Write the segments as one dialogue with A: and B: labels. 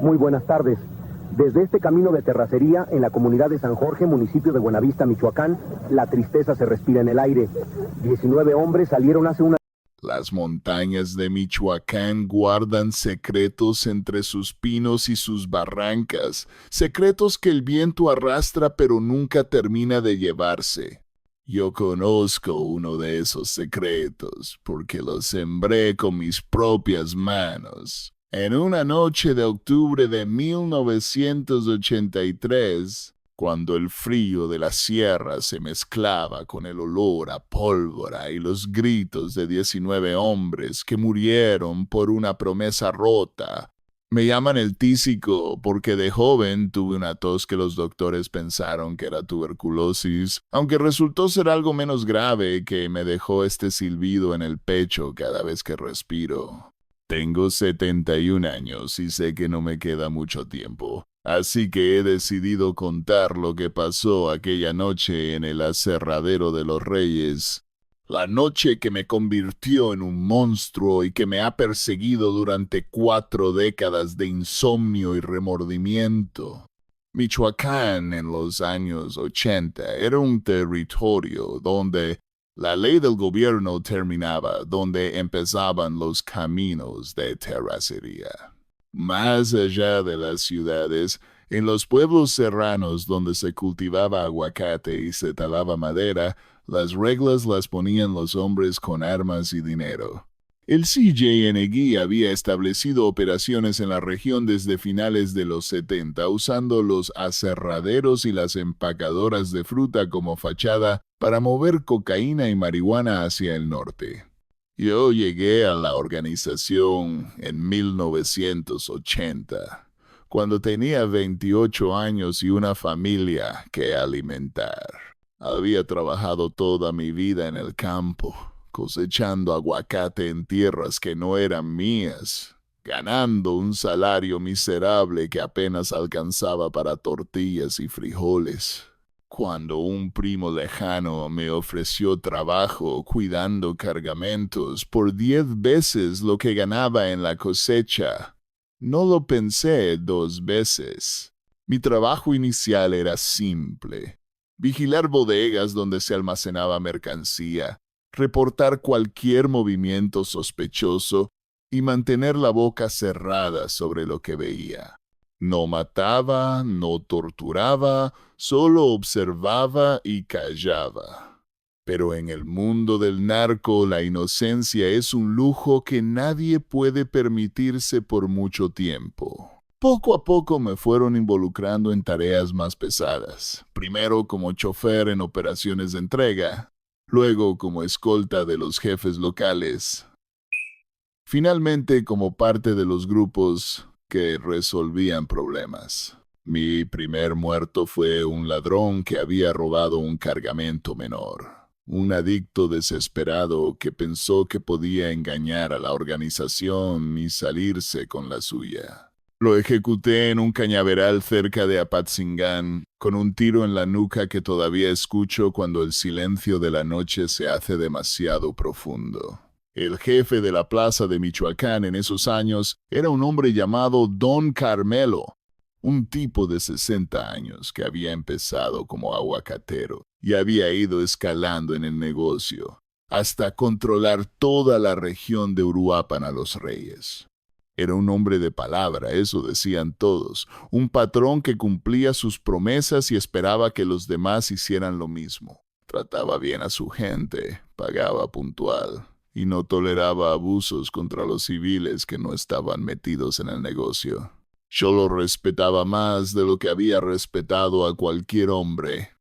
A: Muy buenas tardes. Desde este camino de terracería en la comunidad de San Jorge, municipio de Buenavista, Michoacán, la tristeza se respira en el aire. 19 hombres salieron hace una...
B: Las montañas de Michoacán guardan secretos entre sus pinos y sus barrancas, secretos que el viento arrastra pero nunca termina de llevarse. Yo conozco uno de esos secretos porque lo sembré con mis propias manos. En una noche de octubre de 1983, cuando el frío de la sierra se mezclaba con el olor a pólvora y los gritos de 19 hombres que murieron por una promesa rota. Me llaman el tísico porque de joven tuve una tos que los doctores pensaron que era tuberculosis, aunque resultó ser algo menos grave que me dejó este silbido en el pecho cada vez que respiro. Tengo 71 años y sé que no me queda mucho tiempo, así que he decidido contar lo que pasó aquella noche en el Aserradero de los Reyes. La noche que me convirtió en un monstruo y que me ha perseguido durante 4 décadas de insomnio y remordimiento. Michoacán en los años 80 era un territorio donde la ley del gobierno terminaba, donde empezaban los caminos de terracería. Más allá de las ciudades, en los pueblos serranos donde se cultivaba aguacate y se talaba madera, las reglas las ponían los hombres con armas y dinero. El CJNG había establecido operaciones en la región desde finales de los 70, usando los aserraderos y las empacadoras de fruta como fachada para mover cocaína y marihuana hacia el norte. Yo llegué a la organización en 1980, cuando tenía 28 años y una familia que alimentar. Había trabajado toda mi vida en el campo, cosechando aguacate en tierras que no eran mías, ganando un salario miserable que apenas alcanzaba para tortillas y frijoles. Cuando un primo lejano me ofreció trabajo cuidando cargamentos por 10 veces lo que ganaba en la cosecha, no lo pensé 2 veces. Mi trabajo inicial era simple: vigilar bodegas donde se almacenaba mercancía, reportar cualquier movimiento sospechoso y mantener la boca cerrada sobre lo que veía. No mataba, no torturaba, solo observaba y callaba. Pero en el mundo del narco, la inocencia es un lujo que nadie puede permitirse por mucho tiempo. Poco a poco me fueron involucrando en tareas más pesadas, primero como chofer en operaciones de entrega, luego como escolta de los jefes locales, finalmente como parte de los grupos que resolvían problemas. Mi primer muerto fue un ladrón que había robado un cargamento menor, un adicto desesperado que pensó que podía engañar a la organización y salirse con la suya. Lo ejecuté en un cañaveral cerca de Apatzingán, con un tiro en la nuca que todavía escucho cuando el silencio de la noche se hace demasiado profundo. El jefe de la plaza de Michoacán en esos años era un hombre llamado Don Carmelo, un tipo de 60 años que había empezado como aguacatero y había ido escalando en el negocio hasta controlar toda la región de Uruapan a los Reyes. Era un hombre de palabra, eso decían todos, un patrón que cumplía sus promesas y esperaba que los demás hicieran lo mismo. Trataba bien a su gente, pagaba puntual y no toleraba abusos contra los civiles que no estaban metidos en el negocio. Yo lo respetaba más de lo que había respetado a cualquier hombre.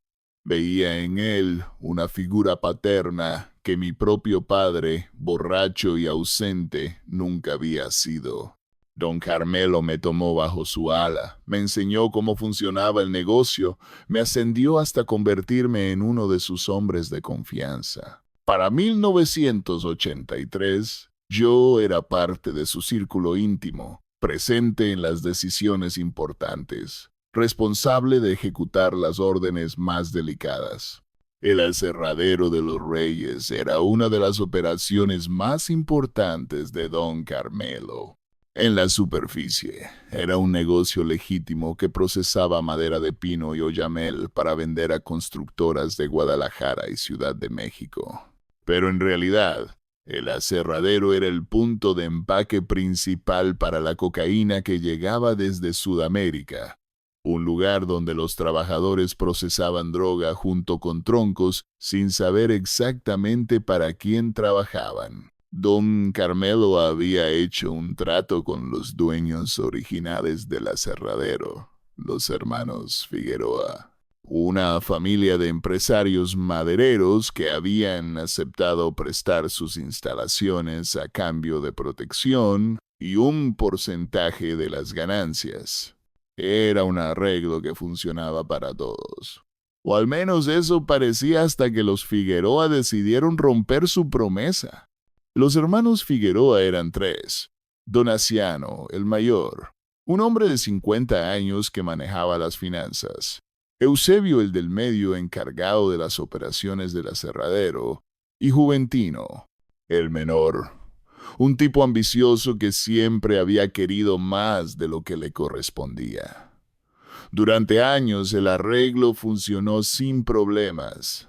B: Veía en él una figura paterna que mi propio padre, borracho y ausente, nunca había sido. Don Carmelo me tomó bajo su ala, me enseñó cómo funcionaba el negocio, me ascendió hasta convertirme en uno de sus hombres de confianza. Para 1983, yo era parte de su círculo íntimo, presente en las decisiones importantes, responsable de ejecutar las órdenes más delicadas. El Aserradero de los Reyes era una de las operaciones más importantes de Don Carmelo. En la superficie, era un negocio legítimo que procesaba madera de pino y oyamel para vender a constructoras de Guadalajara y Ciudad de México. Pero en realidad, el aserradero era el punto de empaque principal para la cocaína que llegaba desde Sudamérica, un lugar donde los trabajadores procesaban droga junto con troncos sin saber exactamente para quién trabajaban. Don Carmelo había hecho un trato con los dueños originales del aserradero, los hermanos Figueroa, una familia de empresarios madereros que habían aceptado prestar sus instalaciones a cambio de protección y un porcentaje de las ganancias. Era un arreglo que funcionaba para todos. O al menos eso parecía hasta que los Figueroa decidieron romper su promesa. Los hermanos Figueroa eran tres. Don Asiano, el mayor, un hombre de 50 años que manejaba las finanzas. Eusebio, el del medio, encargado de las operaciones del aserradero. Y Juventino, el menor, un tipo ambicioso que siempre había querido más de lo que le correspondía. Durante años el arreglo funcionó sin problemas.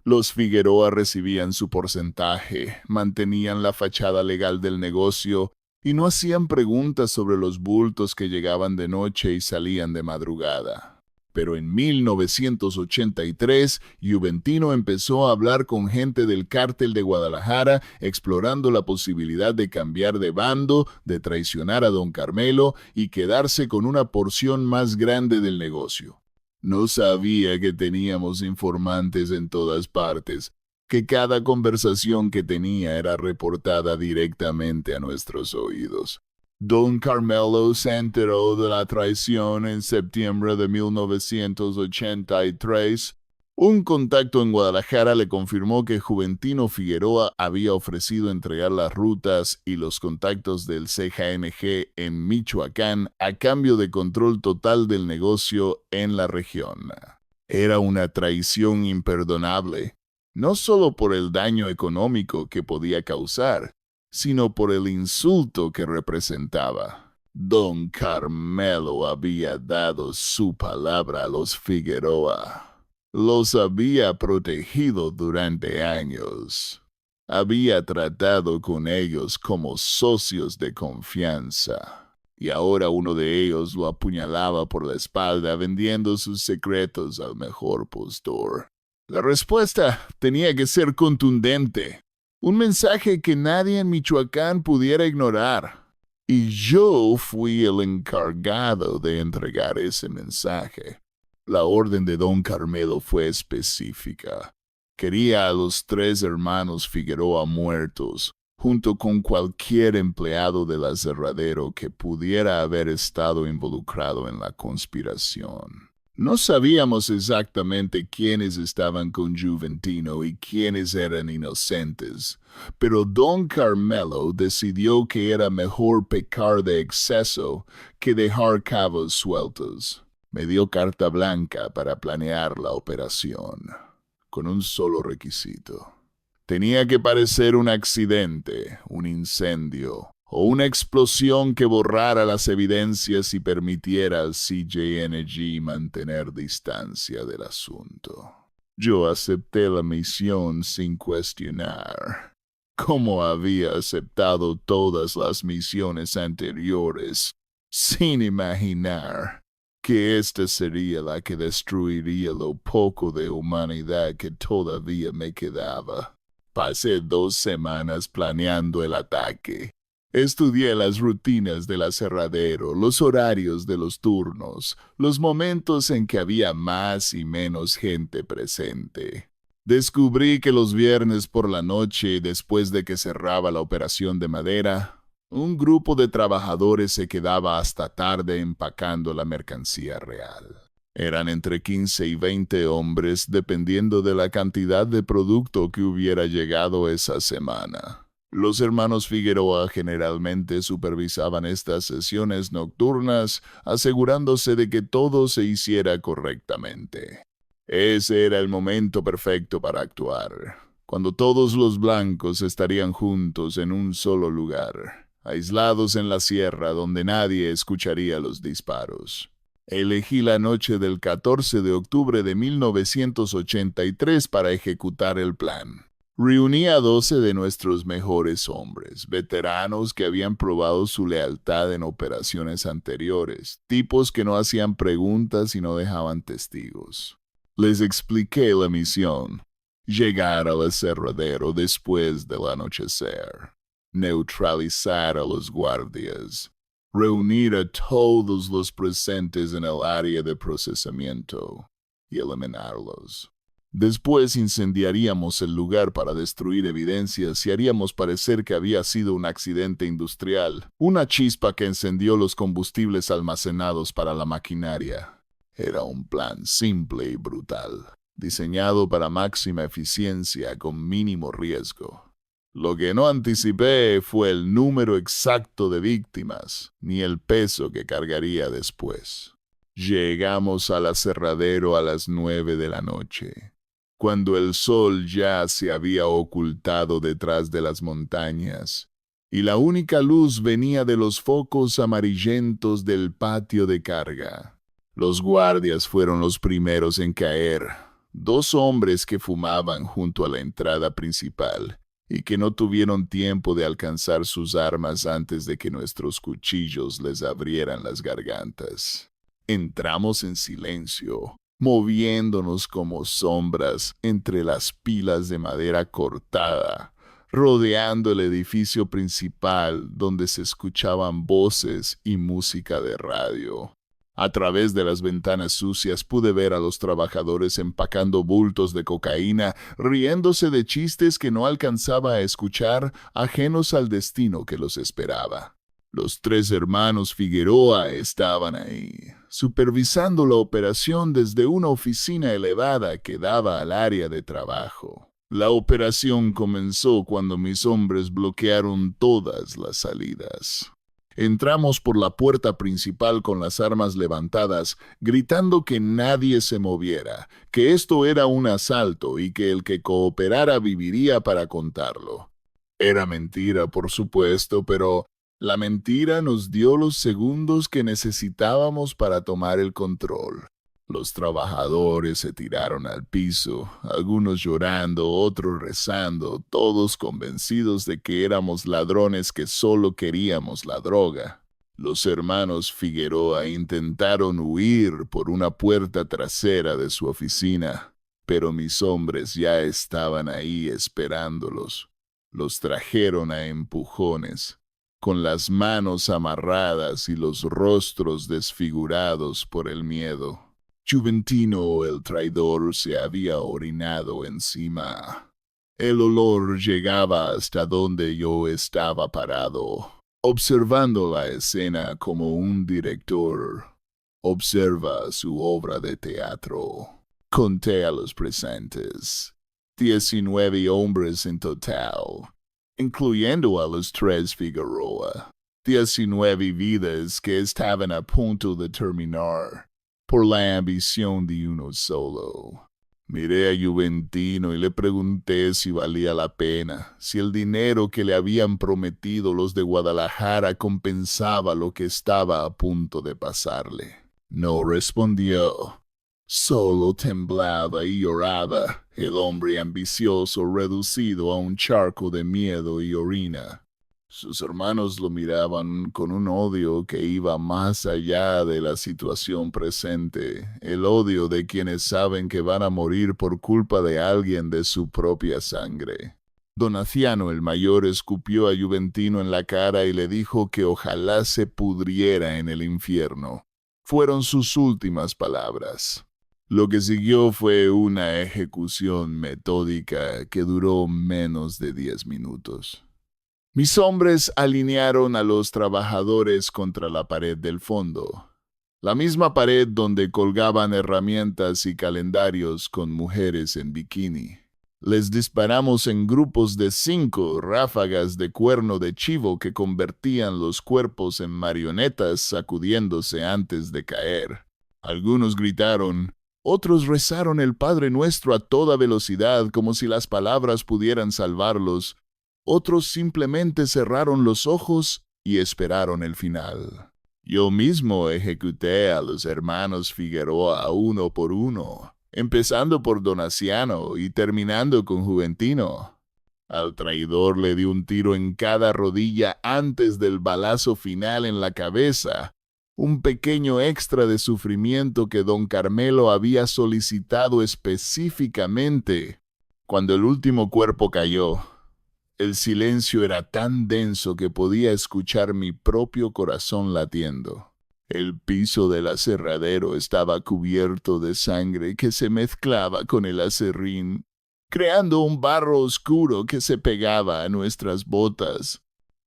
B: Los Figueroa recibían su porcentaje, mantenían la fachada legal del negocio y no hacían preguntas sobre los bultos que llegaban de noche y salían de madrugada. Pero en 1983, Juventino empezó a hablar con gente del cártel de Guadalajara, explorando la posibilidad de cambiar de bando, de traicionar a don Carmelo y quedarse con una porción más grande del negocio. No sabía que teníamos informantes en todas partes, que cada conversación que tenía era reportada directamente a nuestros oídos. Don Carmelo se enteró de la traición en septiembre de 1983. Un contacto en Guadalajara le confirmó que Juventino Figueroa había ofrecido entregar las rutas y los contactos del CJNG en Michoacán a cambio de control total del negocio en la región. Era una traición imperdonable, no solo por el daño económico que podía causar, sino por el insulto que representaba. Don Carmelo había dado su palabra a los Figueroa. Los había protegido durante años. Había tratado con ellos como socios de confianza. Y ahora uno de ellos lo apuñalaba por la espalda vendiendo sus secretos al mejor postor. La respuesta tenía que ser contundente. Un mensaje que nadie en Michoacán pudiera ignorar. Y yo fui el encargado de entregar ese mensaje. La orden de don Carmelo fue específica. Quería a los tres hermanos Figueroa muertos, junto con cualquier empleado del aserradero que pudiera haber estado involucrado en la conspiración. No sabíamos exactamente quiénes estaban con Juventino y quiénes eran inocentes, pero don Carmelo decidió que era mejor pecar de exceso que dejar cabos sueltos. Me dio carta blanca para planear la operación, con un solo requisito. Tenía que parecer un accidente, un incendio, o una explosión que borrara las evidencias y permitiera al CJ Energy mantener distancia del asunto. Yo acepté la misión sin cuestionar, como había aceptado todas las misiones anteriores, sin imaginar que esta sería la que destruiría lo poco de humanidad que todavía me quedaba. Pasé 2 semanas planeando el ataque. Estudié las rutinas del aserradero, los horarios de los turnos, los momentos en que había más y menos gente presente. Descubrí que los viernes por la noche, después de que cerraba la operación de madera, un grupo de trabajadores se quedaba hasta tarde empacando la mercancía real. Eran entre 15 y 20 hombres, dependiendo de la cantidad de producto que hubiera llegado esa semana. Los hermanos Figueroa generalmente supervisaban estas sesiones nocturnas, asegurándose de que todo se hiciera correctamente. Ese era el momento perfecto para actuar, cuando todos los blancos estarían juntos en un solo lugar, aislados en la sierra donde nadie escucharía los disparos. Elegí la noche del 14 de octubre de 1983 para ejecutar el plan. Reuní a 12 de nuestros mejores hombres, veteranos que habían probado su lealtad en operaciones anteriores, tipos que no hacían preguntas y no dejaban testigos. Les expliqué la misión: llegar al aserradero después del anochecer, neutralizar a los guardias, reunir a todos los presentes en el área de procesamiento y eliminarlos. Después incendiaríamos el lugar para destruir evidencias y haríamos parecer que había sido un accidente industrial, una chispa que encendió los combustibles almacenados para la maquinaria. Era un plan simple y brutal, diseñado para máxima eficiencia con mínimo riesgo. Lo que no anticipé fue el número exacto de víctimas, ni el peso que cargaría después. Llegamos al aserradero a las 9 de la noche. Cuando el sol ya se había ocultado detrás de las montañas, y la única luz venía de los focos amarillentos del patio de carga. Los guardias fueron los primeros en caer, 2 hombres que fumaban junto a la entrada principal, y que no tuvieron tiempo de alcanzar sus armas antes de que nuestros cuchillos les abrieran las gargantas. Entramos en silencio, moviéndonos como sombras entre las pilas de madera cortada, rodeando el edificio principal donde se escuchaban voces y música de radio. A través de las ventanas sucias pude ver a los trabajadores empacando bultos de cocaína, riéndose de chistes que no alcanzaba a escuchar, ajenos al destino que los esperaba. Los 3 hermanos Figueroa estaban ahí, supervisando la operación desde una oficina elevada que daba al área de trabajo. La operación comenzó cuando mis hombres bloquearon todas las salidas. Entramos por la puerta principal con las armas levantadas, gritando que nadie se moviera, que esto era un asalto y que el que cooperara viviría para contarlo. Era mentira, por supuesto, pero la mentira nos dio los segundos que necesitábamos para tomar el control. Los trabajadores se tiraron al piso, algunos llorando, otros rezando, todos convencidos de que éramos ladrones que solo queríamos la droga. Los hermanos Figueroa intentaron huir por una puerta trasera de su oficina, pero mis hombres ya estaban ahí esperándolos. Los trajeron a empujones, con las manos amarradas y los rostros desfigurados por el miedo. Juventino, el traidor, se había orinado encima. El olor llegaba hasta donde yo estaba parado, observando la escena como un director observa su obra de teatro. Conté a los presentes: 19 hombres en total, incluyendo a los 3 Figueroa. 19 vidas que estaban a punto de terminar por la ambición de uno solo. Miré a Juventino y le pregunté si valía la pena, si el dinero que le habían prometido los de Guadalajara compensaba lo que estaba a punto de pasarle. No respondió. Solo temblaba y lloraba, el hombre ambicioso reducido a un charco de miedo y orina. Sus hermanos lo miraban con un odio que iba más allá de la situación presente, el odio de quienes saben que van a morir por culpa de alguien de su propia sangre. Donaciano el mayor escupió a Juventino en la cara y le dijo que ojalá se pudriera en el infierno. Fueron sus últimas palabras. Lo que siguió fue una ejecución metódica que duró menos de 10 minutos. Mis hombres alinearon a los trabajadores contra la pared del fondo, la misma pared donde colgaban herramientas y calendarios con mujeres en bikini. Les disparamos en grupos de 5 ráfagas de cuerno de chivo que convertían los cuerpos en marionetas sacudiéndose antes de caer. Algunos gritaron, otros rezaron el Padre Nuestro a toda velocidad como si las palabras pudieran salvarlos. Otros simplemente cerraron los ojos y esperaron el final. Yo mismo ejecuté a los hermanos Figueroa uno por uno, empezando por Donaciano y terminando con Juventino. Al traidor le di un tiro en cada rodilla antes del balazo final en la cabeza, un pequeño extra de sufrimiento que don Carmelo había solicitado específicamente. Cuando el último cuerpo cayó, el silencio era tan denso que podía escuchar mi propio corazón latiendo. El piso del aserradero estaba cubierto de sangre que se mezclaba con el aserrín, creando un barro oscuro que se pegaba a nuestras botas.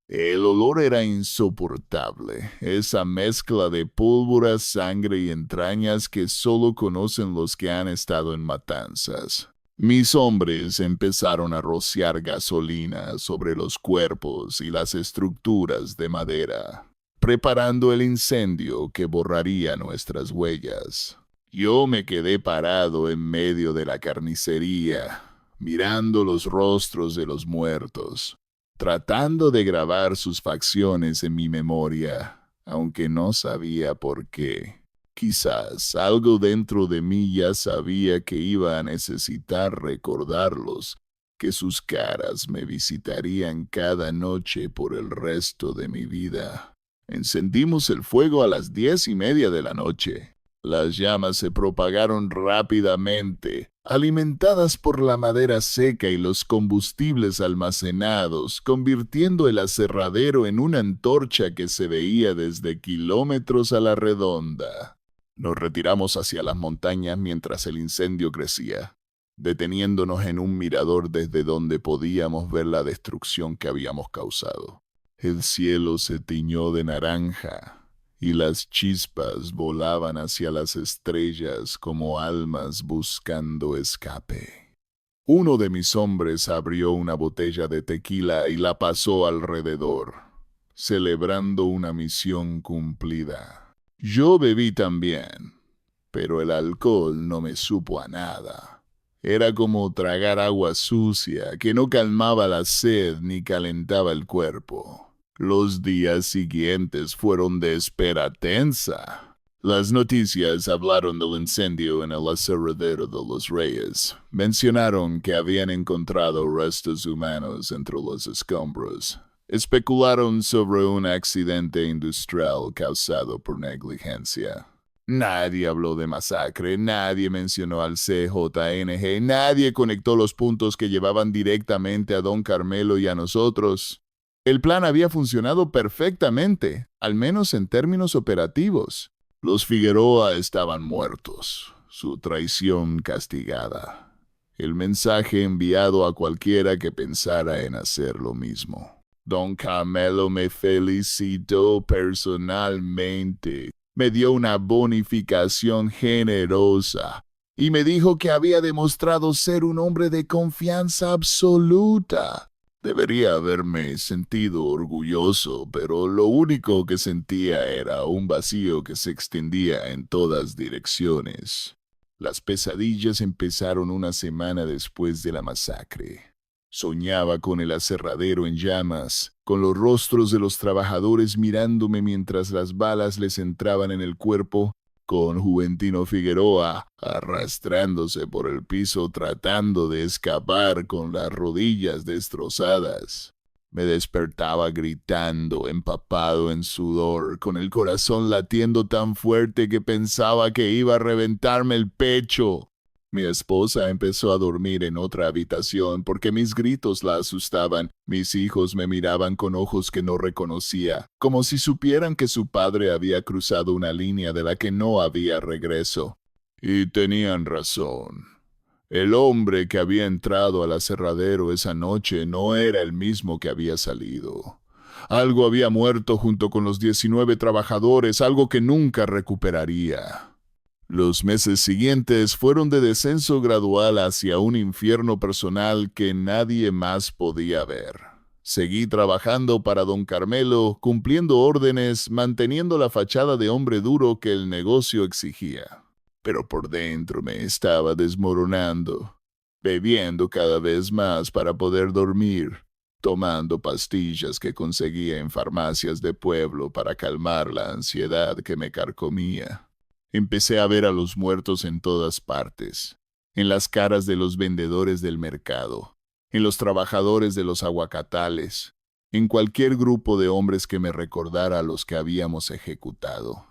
B: El olor era insoportable, esa mezcla de pólvora, sangre y entrañas que solo conocen los que han estado en matanzas. Mis hombres empezaron a rociar gasolina sobre los cuerpos y las estructuras de madera, preparando el incendio que borraría nuestras huellas. Yo me quedé parado en medio de la carnicería, mirando los rostros de los muertos, tratando de grabar sus facciones en mi memoria, aunque no sabía por qué. Quizás algo dentro de mí ya sabía que iba a necesitar recordarlos, que sus caras me visitarían cada noche por el resto de mi vida. Encendimos el fuego a las 10:30 de la noche. Las llamas se propagaron rápidamente, alimentadas por la madera seca y los combustibles almacenados, convirtiendo el aserradero en una antorcha que se veía desde kilómetros a la redonda. Nos retiramos hacia las montañas mientras el incendio crecía, deteniéndonos en un mirador desde donde podíamos ver la destrucción que habíamos causado. El cielo se tiñó de naranja y las chispas volaban hacia las estrellas como almas buscando escape. Uno de mis hombres abrió una botella de tequila y la pasó alrededor, celebrando una misión cumplida. Yo bebí también, pero el alcohol no me supo a nada. Era como tragar agua sucia que no calmaba la sed ni calentaba el cuerpo. Los días siguientes fueron de espera tensa. Las noticias hablaron del incendio en el aserradero de los Reyes. Mencionaron que habían encontrado restos humanos entre los escombros. Especularon sobre un accidente industrial causado por negligencia. Nadie habló de masacre, nadie mencionó al CJNG, nadie conectó los puntos que llevaban directamente a don Carmelo y a nosotros. El plan había funcionado perfectamente, al menos en términos operativos. Los Figueroa estaban muertos, su traición castigada. El mensaje enviado a cualquiera que pensara en hacer lo mismo. Don Carmelo me felicitó personalmente, me dio una bonificación generosa y me dijo que había demostrado ser un hombre de confianza absoluta. Debería haberme sentido orgulloso, pero lo único que sentía era un vacío que se extendía en todas direcciones. Las pesadillas empezaron una semana después de la masacre. Soñaba con el aserradero en llamas, con los rostros de los trabajadores mirándome mientras las balas les entraban en el cuerpo, con Juventino Figueroa arrastrándose por el piso tratando de escapar con las rodillas destrozadas. Me despertaba gritando, empapado en sudor, con el corazón latiendo tan fuerte que pensaba que iba a reventarme el pecho. Mi esposa empezó a dormir en otra habitación porque mis gritos la asustaban. Mis hijos me miraban con ojos que no reconocía, como si supieran que su padre había cruzado una línea de la que no había regreso. Y tenían razón. El hombre que había entrado al aserradero esa noche no era el mismo que había salido. Algo había muerto junto con los 19 trabajadores, algo que nunca recuperaría. Los meses siguientes fueron de descenso gradual hacia un infierno personal que nadie más podía ver. Seguí trabajando para don Carmelo, cumpliendo órdenes, manteniendo la fachada de hombre duro que el negocio exigía. Pero por dentro me estaba desmoronando, bebiendo cada vez más para poder dormir, tomando pastillas que conseguía en farmacias de pueblo para calmar la ansiedad que me carcomía. Empecé a ver a los muertos en todas partes, en las caras de los vendedores del mercado, en los trabajadores de los aguacatales, en cualquier grupo de hombres que me recordara a los que habíamos ejecutado.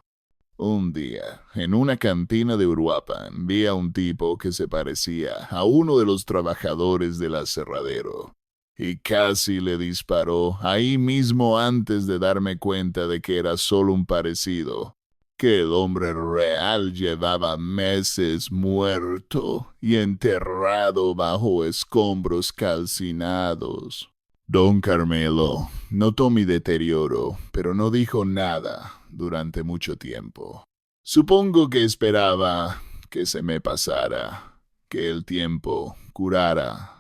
B: Un día, en una cantina de Uruapan, vi a un tipo que se parecía a uno de los trabajadores del aserradero, y casi le disparó ahí mismo antes de darme cuenta de que era solo un parecido, que el hombre real llevaba meses muerto y enterrado bajo escombros calcinados. Don Carmelo notó mi deterioro, pero no dijo nada durante mucho tiempo. Supongo que esperaba que se me pasara, que el tiempo curara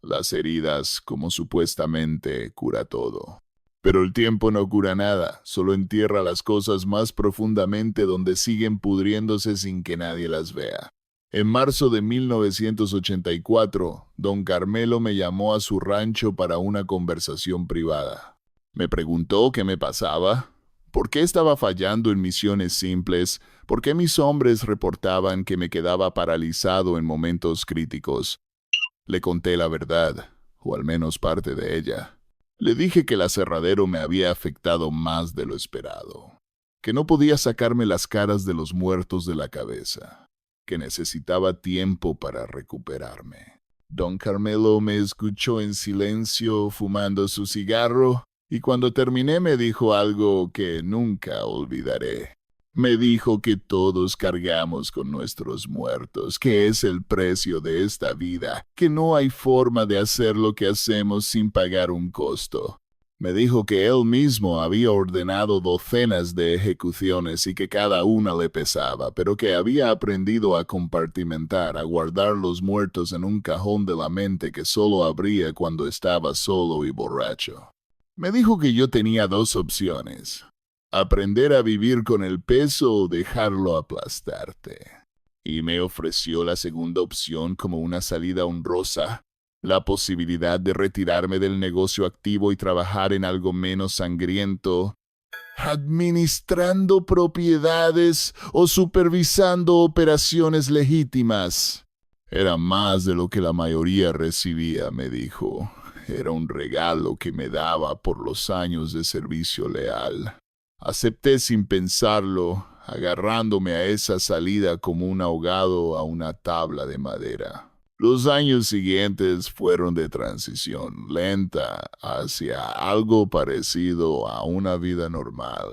B: las heridas como supuestamente cura todo. Pero el tiempo no cura nada, solo entierra las cosas más profundamente donde siguen pudriéndose sin que nadie las vea. En marzo de 1984, don Carmelo me llamó a su rancho para una conversación privada. Me preguntó qué me pasaba, por qué estaba fallando en misiones simples, por qué mis hombres reportaban que me quedaba paralizado en momentos críticos. Le conté la verdad, o al menos parte de ella. Le dije que el aserradero me había afectado más de lo esperado, que no podía sacarme las caras de los muertos de la cabeza, que necesitaba tiempo para recuperarme. Don Carmelo me escuchó en silencio fumando su cigarro y cuando terminé me dijo algo que nunca olvidaré. Me dijo que todos cargamos con nuestros muertos, que es el precio de esta vida, que no hay forma de hacer lo que hacemos sin pagar un costo. Me dijo que él mismo había ordenado docenas de ejecuciones y que cada una le pesaba, pero que había aprendido a compartimentar, a guardar los muertos en un cajón de la mente que solo abría cuando estaba solo y borracho. Me dijo que yo tenía dos opciones: aprender a vivir con el peso o dejarlo aplastarte. Y me ofreció la segunda opción como una salida honrosa, la posibilidad de retirarme del negocio activo y trabajar en algo menos sangriento, administrando propiedades o supervisando operaciones legítimas. Era más de lo que la mayoría recibía, me dijo. Era un regalo que me daba por los años de servicio leal. Acepté sin pensarlo, agarrándome a esa salida como un ahogado a una tabla de madera. Los años siguientes fueron de transición lenta hacia algo parecido a una vida normal.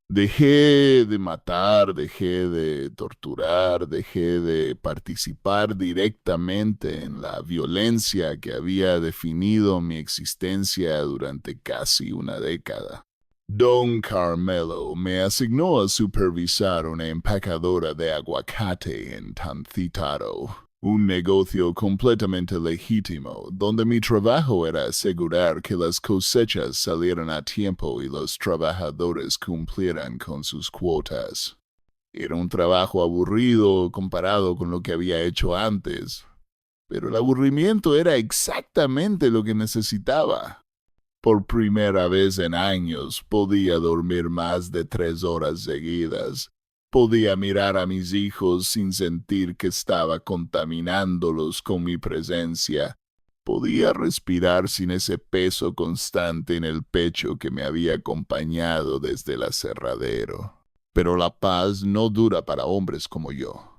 B: Dejé de matar, dejé de torturar, dejé de participar directamente en la violencia que había definido mi existencia durante casi una década. Don Carmelo me asignó a supervisar una empacadora de aguacate en Tancítaro, un negocio completamente legítimo, donde mi trabajo era asegurar que las cosechas salieran a tiempo y los trabajadores cumplieran con sus cuotas. Era un trabajo aburrido comparado con lo que había hecho antes, pero el aburrimiento era exactamente lo que necesitaba. Por primera vez en años podía dormir más de 3 horas seguidas. Podía mirar a mis hijos sin sentir que estaba contaminándolos con mi presencia. Podía respirar sin ese peso constante en el pecho que me había acompañado desde el aserradero. Pero la paz no dura para hombres como yo.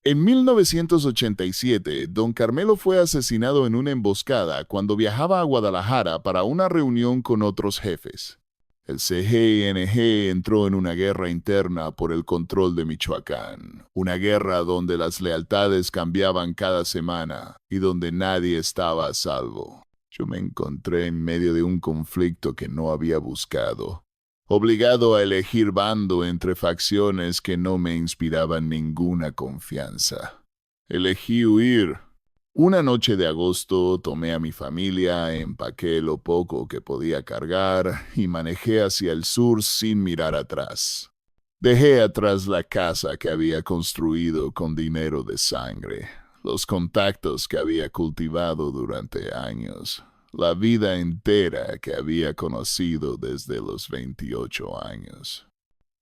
B: En 1987, don Carmelo fue asesinado en una emboscada cuando viajaba a Guadalajara para una reunión con otros jefes. El CGNG entró en una guerra interna por el control de Michoacán, una guerra donde las lealtades cambiaban cada semana y donde nadie estaba a salvo. Yo me encontré en medio de un conflicto que no había buscado, obligado a elegir bando entre facciones que no me inspiraban ninguna confianza. Elegí huir. Una noche de agosto tomé a mi familia, empaqué lo poco que podía cargar y manejé hacia el sur sin mirar atrás. Dejé atrás la casa que había construido con dinero de sangre, los contactos que había cultivado durante años, la vida entera que había conocido desde los 28 años.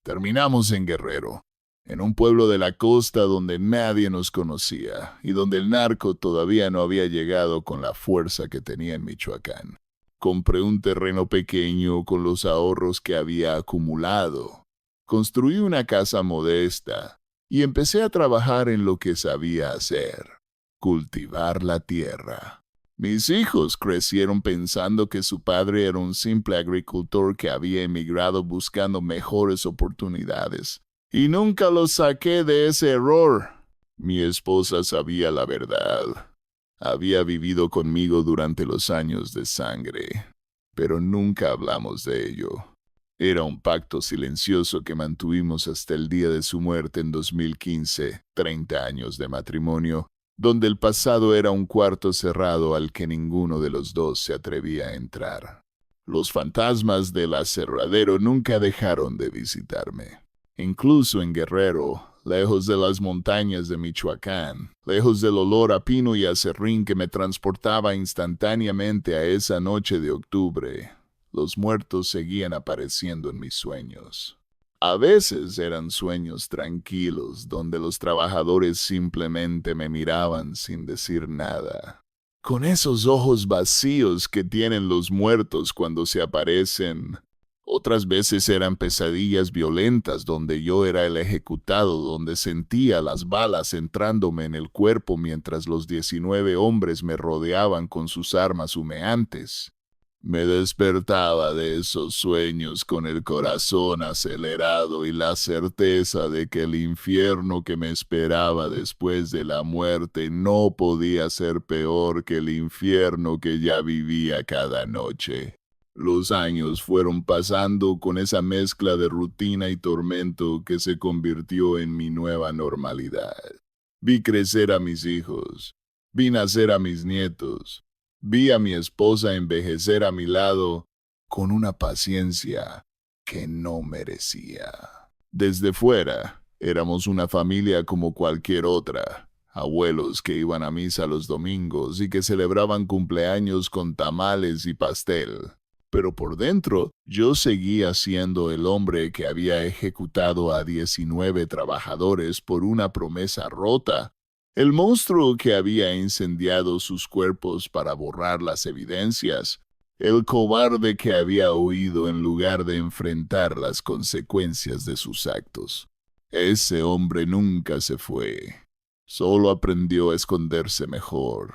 B: Terminamos en Guerrero, en un pueblo de la costa donde nadie nos conocía y donde el narco todavía no había llegado con la fuerza que tenía en Michoacán. Compré un terreno pequeño con los ahorros que había acumulado. Construí una casa modesta y empecé a trabajar en lo que sabía hacer: cultivar la tierra. Mis hijos crecieron pensando que su padre era un simple agricultor que había emigrado buscando mejores oportunidades, y nunca los saqué de ese error. Mi esposa sabía la verdad. Había vivido conmigo durante los años de sangre, pero nunca hablamos de ello. Era un pacto silencioso que mantuvimos hasta el día de su muerte en 2015, 30 años de matrimonio, donde el pasado era un cuarto cerrado al que ninguno de los dos se atrevía a entrar. Los fantasmas del aserradero nunca dejaron de visitarme. Incluso en Guerrero, lejos de las montañas de Michoacán, lejos del olor a pino y aserrín que me transportaba instantáneamente a esa noche de octubre, los muertos seguían apareciendo en mis sueños. A veces eran sueños tranquilos, donde los trabajadores simplemente me miraban sin decir nada, con esos ojos vacíos que tienen los muertos cuando se aparecen. Otras veces eran pesadillas violentas donde yo era el ejecutado, donde sentía las balas entrándome en el cuerpo mientras los 19 hombres me rodeaban con sus armas humeantes. Me despertaba de esos sueños con el corazón acelerado y la certeza de que el infierno que me esperaba después de la muerte no podía ser peor que el infierno que ya vivía cada noche. Los años fueron pasando con esa mezcla de rutina y tormento que se convirtió en mi nueva normalidad. Vi crecer a mis hijos, vi nacer a mis nietos. Vi a mi esposa envejecer a mi lado con una paciencia que no merecía. Desde fuera, éramos una familia como cualquier otra. Abuelos que iban a misa los domingos y que celebraban cumpleaños con tamales y pastel. Pero por dentro, yo seguía siendo el hombre que había ejecutado a 19 trabajadores por una promesa rota. El monstruo que había incendiado sus cuerpos para borrar las evidencias. El cobarde que había huido en lugar de enfrentar las consecuencias de sus actos. Ese hombre nunca se fue. Solo aprendió a esconderse mejor,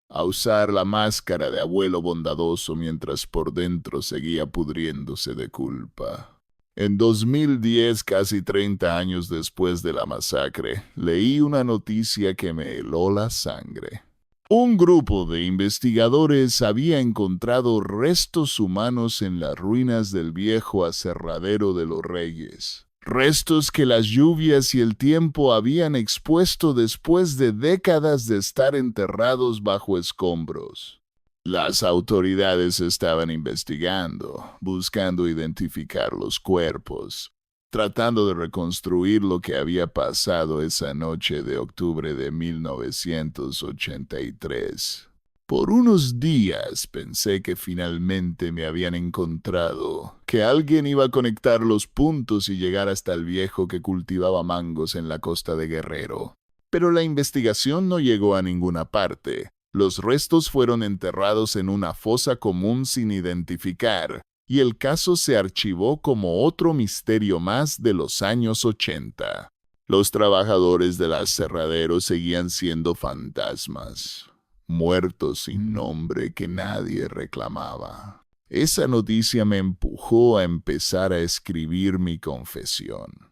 B: a usar la máscara de abuelo bondadoso mientras por dentro seguía pudriéndose de culpa. En 2010, casi 30 años después de la masacre, leí una noticia que me heló la sangre. Un grupo de investigadores había encontrado restos humanos en las ruinas del viejo aserradero de los Reyes. Restos que las lluvias y el tiempo habían expuesto después de décadas de estar enterrados bajo escombros. Las autoridades estaban investigando, buscando identificar los cuerpos, tratando de reconstruir lo que había pasado esa noche de octubre de 1983. Por unos días pensé que finalmente me habían encontrado, que alguien iba a conectar los puntos y llegar hasta el viejo que cultivaba mangos en la costa de Guerrero. Pero la investigación no llegó a ninguna parte. Los restos fueron enterrados en una fosa común sin identificar, y el caso se archivó como otro misterio más de los años 80. Los trabajadores del aserradero seguían siendo fantasmas, muertos sin nombre que nadie reclamaba. Esa noticia me empujó a empezar a escribir mi confesión.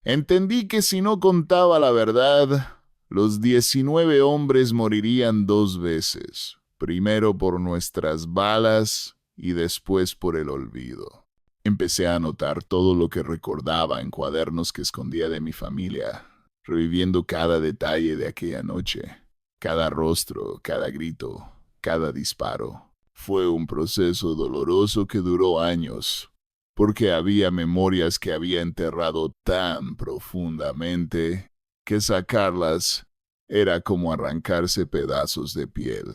B: Entendí que si no contaba la verdad, los 19 hombres morirían 2 veces, primero por nuestras balas y después por el olvido. Empecé a anotar todo lo que recordaba en cuadernos que escondía de mi familia, reviviendo cada detalle de aquella noche, cada rostro, cada grito, cada disparo. Fue un proceso doloroso que duró años, porque había memorias que había enterrado tan profundamente que sacarlas era como arrancarse pedazos de piel.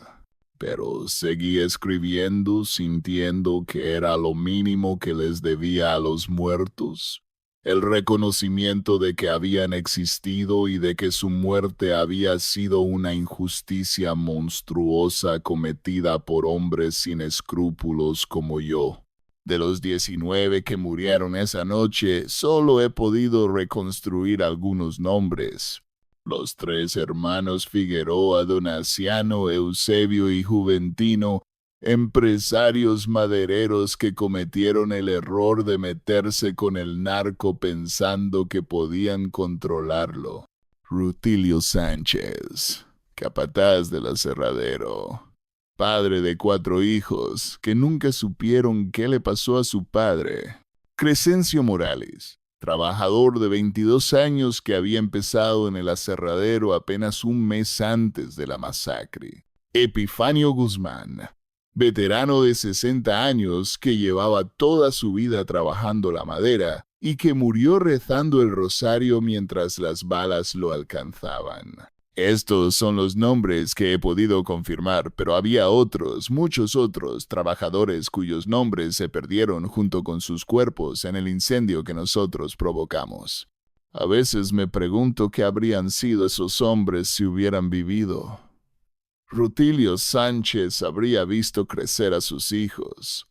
B: pero seguí escribiendo sintiendo que era lo mínimo que les debía a los muertos. El reconocimiento de que habían existido y de que su muerte había sido una injusticia monstruosa cometida por hombres sin escrúpulos como yo. De los 19 que murieron esa noche, solo he podido reconstruir algunos nombres. Los 3 hermanos Figueroa, Donaciano, Eusebio y Juventino, empresarios madereros que cometieron el error de meterse con el narco pensando que podían controlarlo. Rutilio Sánchez, capataz del aserradero, padre de 4 hijos que nunca supieron qué le pasó a su padre. Crescencio Morales, trabajador de 22 años que había empezado en el aserradero apenas un mes antes de la masacre. Epifanio Guzmán, veterano de 60 años que llevaba toda su vida trabajando la madera y que murió rezando el rosario mientras las balas lo alcanzaban. Estos son los nombres que he podido confirmar, pero había otros, muchos otros, trabajadores cuyos nombres se perdieron junto con sus cuerpos en el incendio que nosotros provocamos. A veces me pregunto qué habrían sido esos hombres si hubieran vivido. Rutilio Sánchez habría visto crecer a sus hijos,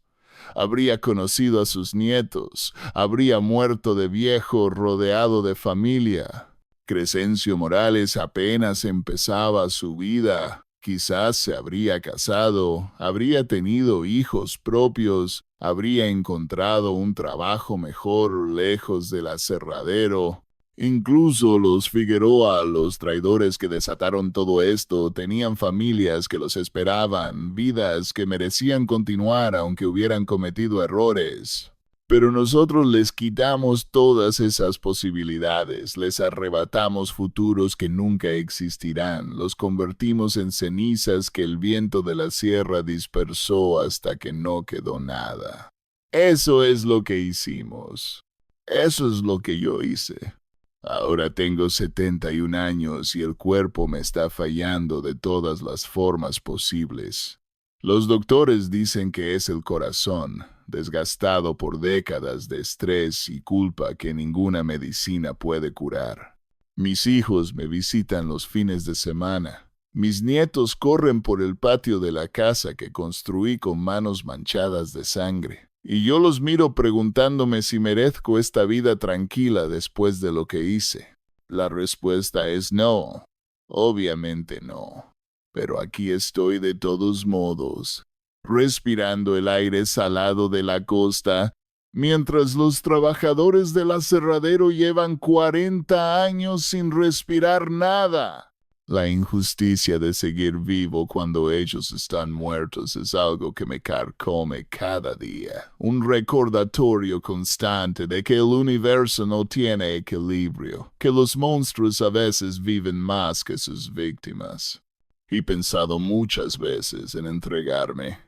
B: habría conocido a sus nietos, habría muerto de viejo rodeado de familia. Crescencio Morales apenas empezaba su vida, quizás se habría casado, habría tenido hijos propios, habría encontrado un trabajo mejor lejos del aserradero. Incluso los Figueroa, los traidores que desataron todo esto, tenían familias que los esperaban, vidas que merecían continuar aunque hubieran cometido errores. Pero nosotros les quitamos todas esas posibilidades, les arrebatamos futuros que nunca existirán, los convertimos en cenizas que el viento de la sierra dispersó hasta que no quedó nada. Eso es lo que hicimos. Eso es lo que yo hice. Ahora tengo 71 años y el cuerpo me está fallando de todas las formas posibles. Los doctores dicen que es el corazón, desgastado por décadas de estrés y culpa que ninguna medicina puede curar. Mis hijos me visitan los fines de semana. Mis nietos corren por el patio de la casa que construí con manos manchadas de sangre. Y yo los miro preguntándome si merezco esta vida tranquila después de lo que hice. La respuesta es no. Obviamente no. Pero aquí estoy de todos modos, respirando el aire salado de la costa, mientras los trabajadores del aserradero llevan 40 años sin respirar nada. La injusticia de seguir vivo cuando ellos están muertos es algo que me carcome cada día, un recordatorio constante de que el universo no tiene equilibrio, que los monstruos a veces viven más que sus víctimas. He pensado muchas veces en entregarme,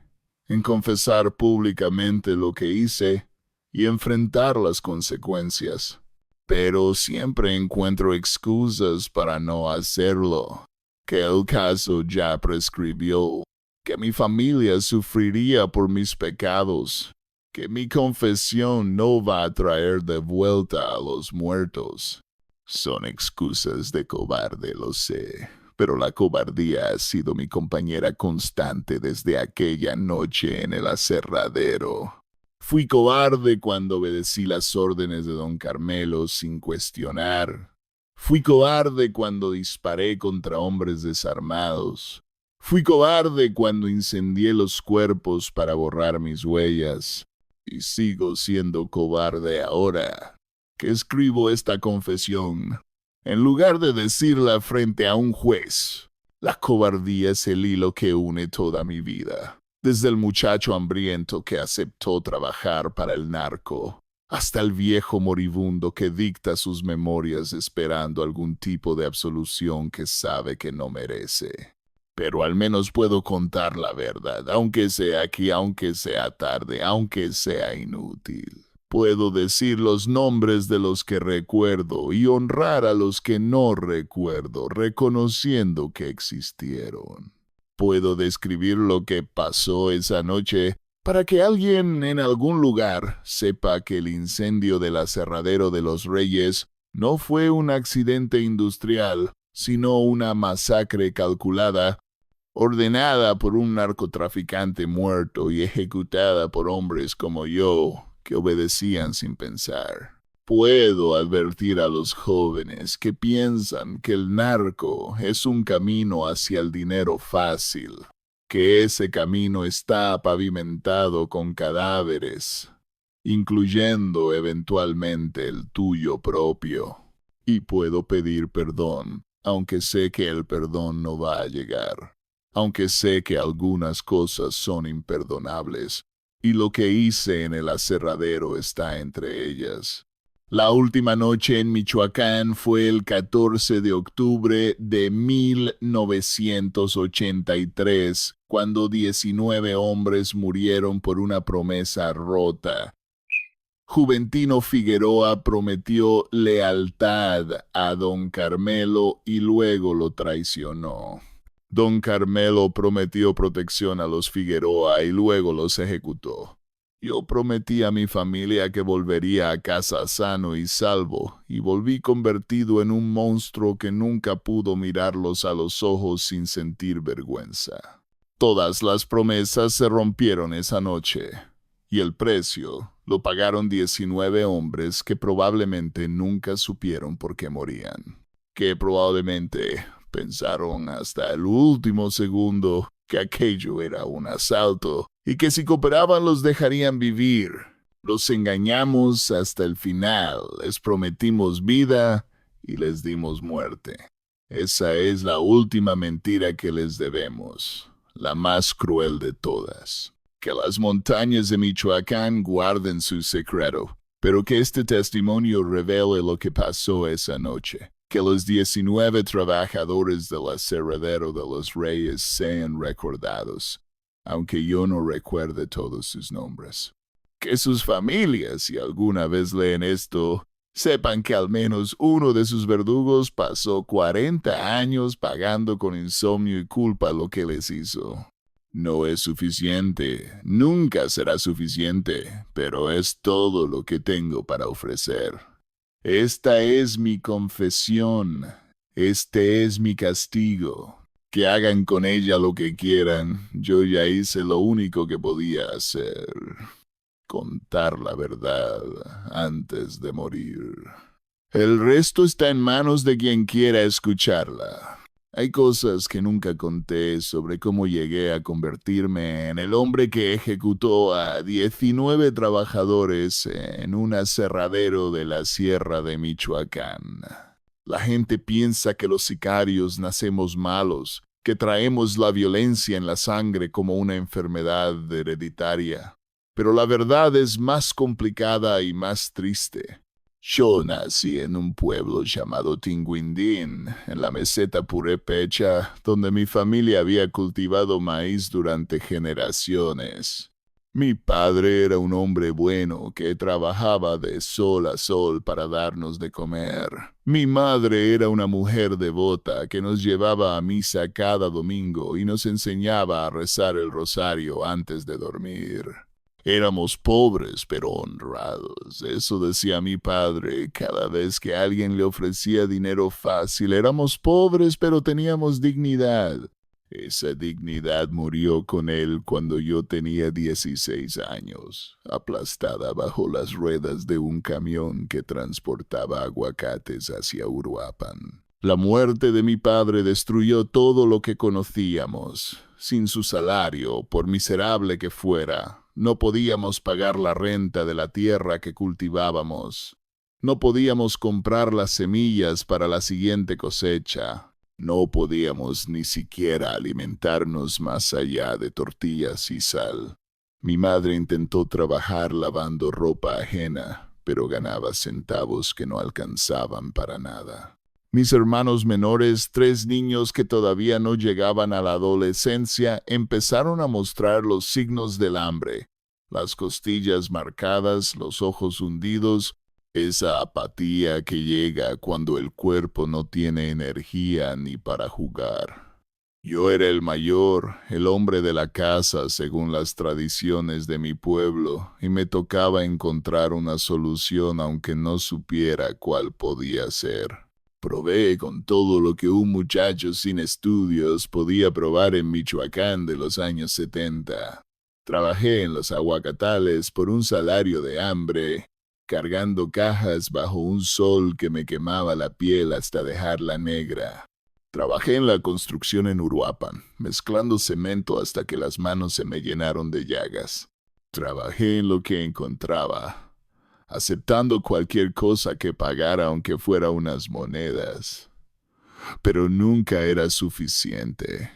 B: en confesar públicamente lo que hice y enfrentar las consecuencias. Pero siempre encuentro excusas para no hacerlo, que el caso ya prescribió, que mi familia sufriría por mis pecados, que mi confesión no va a traer de vuelta a los muertos. Son excusas de cobarde, lo sé, pero la cobardía ha sido mi compañera constante desde aquella noche en el aserradero. Fui cobarde cuando obedecí las órdenes de don Carmelo sin cuestionar. Fui cobarde cuando disparé contra hombres desarmados. Fui cobarde cuando incendié los cuerpos para borrar mis huellas. Y sigo siendo cobarde ahora que escribo esta confesión. En lugar de decirla frente a un juez, la cobardía es el hilo que une toda mi vida. Desde el muchacho hambriento que aceptó trabajar para el narco, hasta el viejo moribundo que dicta sus memorias esperando algún tipo de absolución que sabe que no merece. Pero al menos puedo contar la verdad, aunque sea aquí, aunque sea tarde, aunque sea inútil. Puedo decir los nombres de los que recuerdo y honrar a los que no recuerdo, reconociendo que existieron. Puedo describir lo que pasó esa noche para que alguien en algún lugar sepa que el incendio del aserradero de los Reyes no fue un accidente industrial, sino una masacre calculada, ordenada por un narcotraficante muerto y ejecutada por hombres como yo, que obedecían sin pensar. Puedo advertir a los jóvenes que piensan que el narco es un camino hacia el dinero fácil, que ese camino está pavimentado con cadáveres, incluyendo eventualmente el tuyo propio. Y puedo pedir perdón, aunque sé que el perdón no va a llegar, aunque sé que algunas cosas son imperdonables, y lo que hice en el aserradero está entre ellas. La última noche en Michoacán fue el 14 de octubre de 1983, cuando 19 hombres murieron por una promesa rota. Juventino Figueroa prometió lealtad a don Carmelo y luego lo traicionó. Don Carmelo prometió protección a los Figueroa y luego los ejecutó. Yo prometí a mi familia que volvería a casa sano y salvo, y volví convertido en un monstruo que nunca pudo mirarlos a los ojos sin sentir vergüenza. Todas las promesas se rompieron esa noche, y el precio lo pagaron 19 hombres que probablemente nunca supieron por qué morían, que probablemente pensaron hasta el último segundo que aquello era un asalto y que si cooperaban los dejarían vivir. Los engañamos hasta el final, les prometimos vida y les dimos muerte. Esa es la última mentira que les debemos, la más cruel de todas. Que las montañas de Michoacán guarden su secreto, pero que este testimonio revele lo que pasó esa noche. Que los 19 trabajadores del aserradero de los Reyes sean recordados, aunque yo no recuerde todos sus nombres. Que sus familias, si alguna vez leen esto, sepan que al menos uno de sus verdugos pasó 40 años pagando con insomnio y culpa lo que les hizo. No es suficiente, nunca será suficiente, pero es todo lo que tengo para ofrecer. Esta es mi confesión, este es mi castigo. Que hagan con ella lo que quieran, yo ya hice lo único que podía hacer. Contar la verdad antes de morir. El resto está en manos de quien quiera escucharla. Hay cosas que nunca conté sobre cómo llegué a convertirme en el hombre que ejecutó a 19 trabajadores en un aserradero de la Sierra de Michoacán. La gente piensa que los sicarios nacemos malos, que traemos la violencia en la sangre como una enfermedad hereditaria. Pero la verdad es más complicada y más triste. Yo nací en un pueblo llamado Tinguindín, en la meseta purépecha, donde mi familia había cultivado maíz durante generaciones. Mi padre era un hombre bueno que trabajaba de sol a sol para darnos de comer. Mi madre era una mujer devota que nos llevaba a misa cada domingo y nos enseñaba a rezar el rosario antes de dormir. Éramos pobres pero honrados, eso decía mi padre cada vez que alguien le ofrecía dinero fácil. Éramos pobres pero teníamos dignidad. Esa dignidad murió con él cuando yo tenía 16 años, aplastada bajo las ruedas de un camión que transportaba aguacates hacia Uruapan. La muerte de mi padre destruyó todo lo que conocíamos. Sin su salario, por miserable que fuera, no podíamos pagar la renta de la tierra que cultivábamos. No podíamos comprar las semillas para la siguiente cosecha. No podíamos ni siquiera alimentarnos más allá de tortillas y sal. Mi madre intentó trabajar lavando ropa ajena, pero ganaba centavos que no alcanzaban para nada. Mis hermanos menores, 3 niños que todavía no llegaban a la adolescencia, empezaron a mostrar los signos del hambre. Las costillas marcadas, los ojos hundidos, esa apatía que llega cuando el cuerpo no tiene energía ni para jugar. Yo era el mayor, el hombre de la casa según las tradiciones de mi pueblo, y me tocaba encontrar una solución aunque no supiera cuál podía ser. Probé con todo lo que un muchacho sin estudios podía probar en Michoacán de los años 70. Trabajé en los aguacatales por un salario de hambre, cargando cajas bajo un sol que me quemaba la piel hasta dejarla negra. Trabajé en la construcción en Uruapan, mezclando cemento hasta que las manos se me llenaron de llagas. Trabajé en lo que encontraba, aceptando cualquier cosa que pagara aunque fuera unas monedas. Pero nunca era suficiente.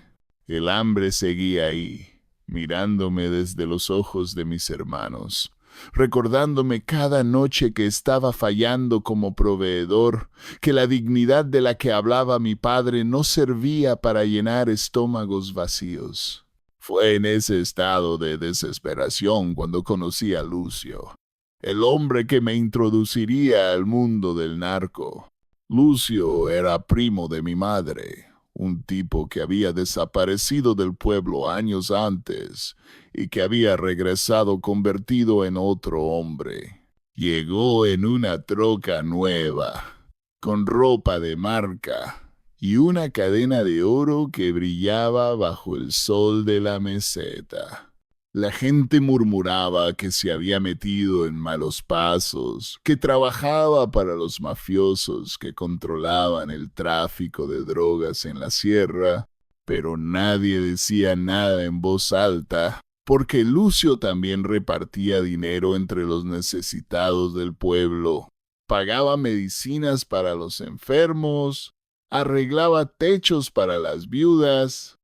B: El hambre seguía ahí, mirándome desde los ojos de mis hermanos, recordándome cada noche que estaba fallando como proveedor, que la dignidad de la que hablaba mi padre no servía para llenar estómagos vacíos. Fue en ese estado de desesperación cuando conocí a Lucio, el hombre que me introduciría al mundo del narco. Lucio era primo de mi madre, un tipo que había desaparecido del pueblo años antes y que había regresado convertido en otro hombre. Llegó en una troca nueva, con ropa de marca y una cadena de oro que brillaba bajo el sol de la meseta. La gente murmuraba que se había metido en malos pasos, que trabajaba para los mafiosos que controlaban el tráfico de drogas en la sierra, pero nadie decía nada en voz alta, porque Lucio también repartía dinero entre los necesitados del pueblo, pagaba medicinas para los enfermos, arreglaba techos para las viudas.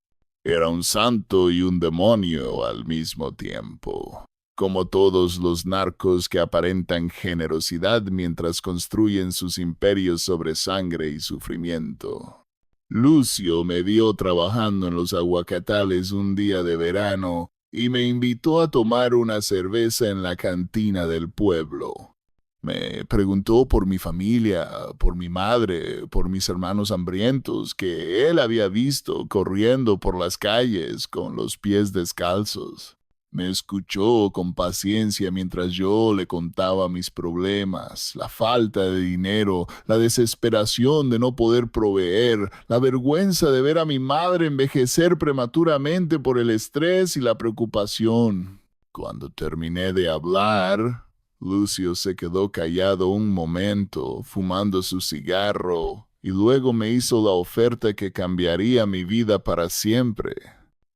B: Era un santo y un demonio al mismo tiempo, como todos los narcos que aparentan generosidad mientras construyen sus imperios sobre sangre y sufrimiento. Lucio me vio trabajando en los aguacatales un día de verano y me invitó a tomar una cerveza en la cantina del pueblo. Me preguntó por mi familia, por mi madre, por mis hermanos hambrientos que él había visto corriendo por las calles con los pies descalzos. Me escuchó con paciencia mientras yo le contaba mis problemas, la falta de dinero, la desesperación de no poder proveer, la vergüenza de ver a mi madre envejecer prematuramente por el estrés y la preocupación. Cuando terminé de hablar, Lucio se quedó callado un momento, fumando su cigarro, y luego me hizo la oferta que cambiaría mi vida para siempre.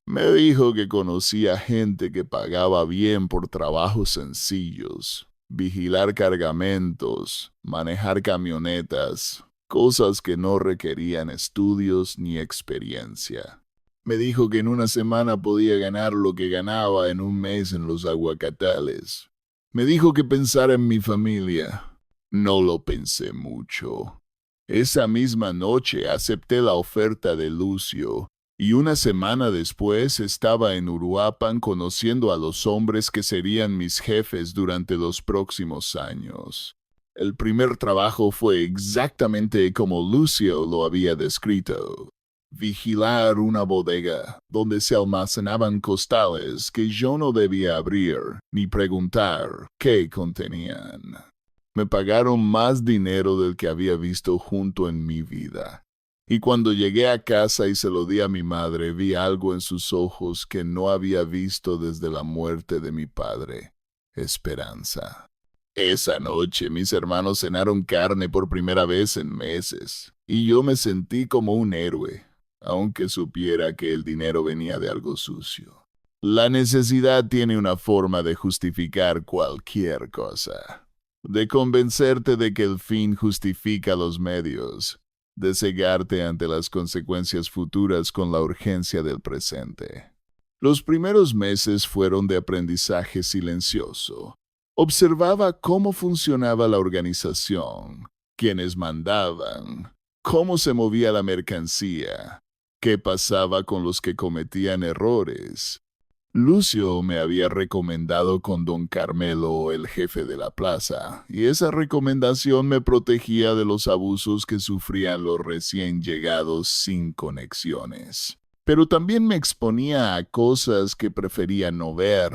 B: Me dijo que conocía gente que pagaba bien por trabajos sencillos, vigilar cargamentos, manejar camionetas, cosas que no requerían estudios ni experiencia. Me dijo que en una semana podía ganar lo que ganaba en un mes en los aguacatales. Me dijo que pensara en mi familia. No lo pensé mucho. Esa misma noche acepté la oferta de Lucio, y una semana después estaba en Uruapan conociendo a los hombres que serían mis jefes durante los próximos años. El primer trabajo fue exactamente como Lucio lo había descrito. Vigilar una bodega donde se almacenaban costales que yo no debía abrir ni preguntar qué contenían. Me pagaron más dinero del que había visto junto en mi vida. Y cuando llegué a casa y se lo di a mi madre, vi algo en sus ojos que no había visto desde la muerte de mi padre: esperanza. Esa noche mis hermanos cenaron carne por primera vez en meses, y yo me sentí como un héroe, aunque supiera que el dinero venía de algo sucio. La necesidad tiene una forma de justificar cualquier cosa, de convencerte de que el fin justifica los medios, de cegarte ante las consecuencias futuras con la urgencia del presente. Los primeros meses fueron de aprendizaje silencioso. Observaba cómo funcionaba la organización, quiénes mandaban, cómo se movía la mercancía, qué pasaba con los que cometían errores. Lucio me había recomendado con don Carmelo, el jefe de la plaza, y esa recomendación me protegía de los abusos que sufrían los recién llegados sin conexiones. pero también me exponía a cosas que prefería no ver: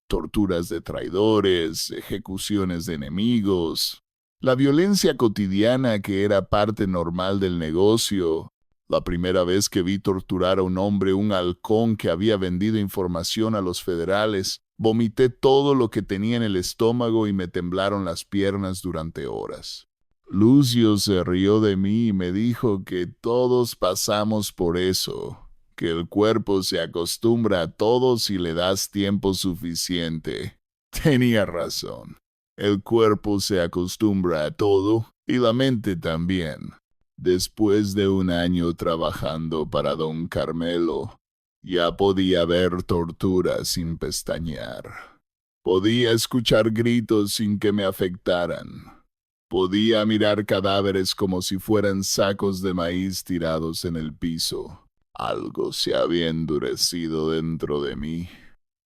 B: torturas de traidores, ejecuciones de enemigos, la violencia cotidiana que era parte normal del negocio. La primera vez que vi torturar a un hombre, un halcón que había vendido información a los federales, vomité todo lo que tenía en el estómago y me temblaron las piernas durante horas. Lucio se rió de mí y me dijo que todos pasamos por eso, que el cuerpo se acostumbra a todo si le das tiempo suficiente. Tenía razón. El cuerpo se acostumbra a todo y la mente también. Después de un año trabajando para don Carmelo, ya podía ver tortura sin pestañear. Podía escuchar gritos sin que me afectaran. Podía mirar cadáveres como si fueran sacos de maíz tirados en el piso. Algo se había endurecido dentro de mí.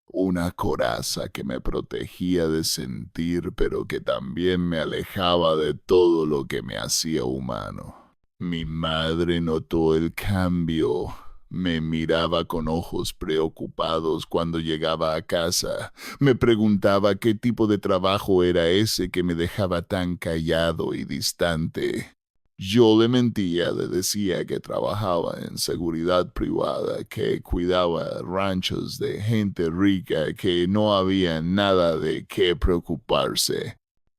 B: Una coraza que me protegía de sentir, pero que también me alejaba de todo lo que me hacía humano. Mi madre notó el cambio. Me miraba con ojos preocupados cuando llegaba a casa. Me preguntaba qué tipo de trabajo era ese que me dejaba tan callado y distante. Yo le mentía, le decía que trabajaba en seguridad privada, que cuidaba ranchos de gente rica, que no había nada de qué preocuparse.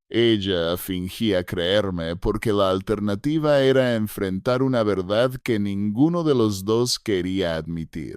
B: Ella fingía creerme porque la alternativa era enfrentar una verdad que ninguno de los dos quería admitir.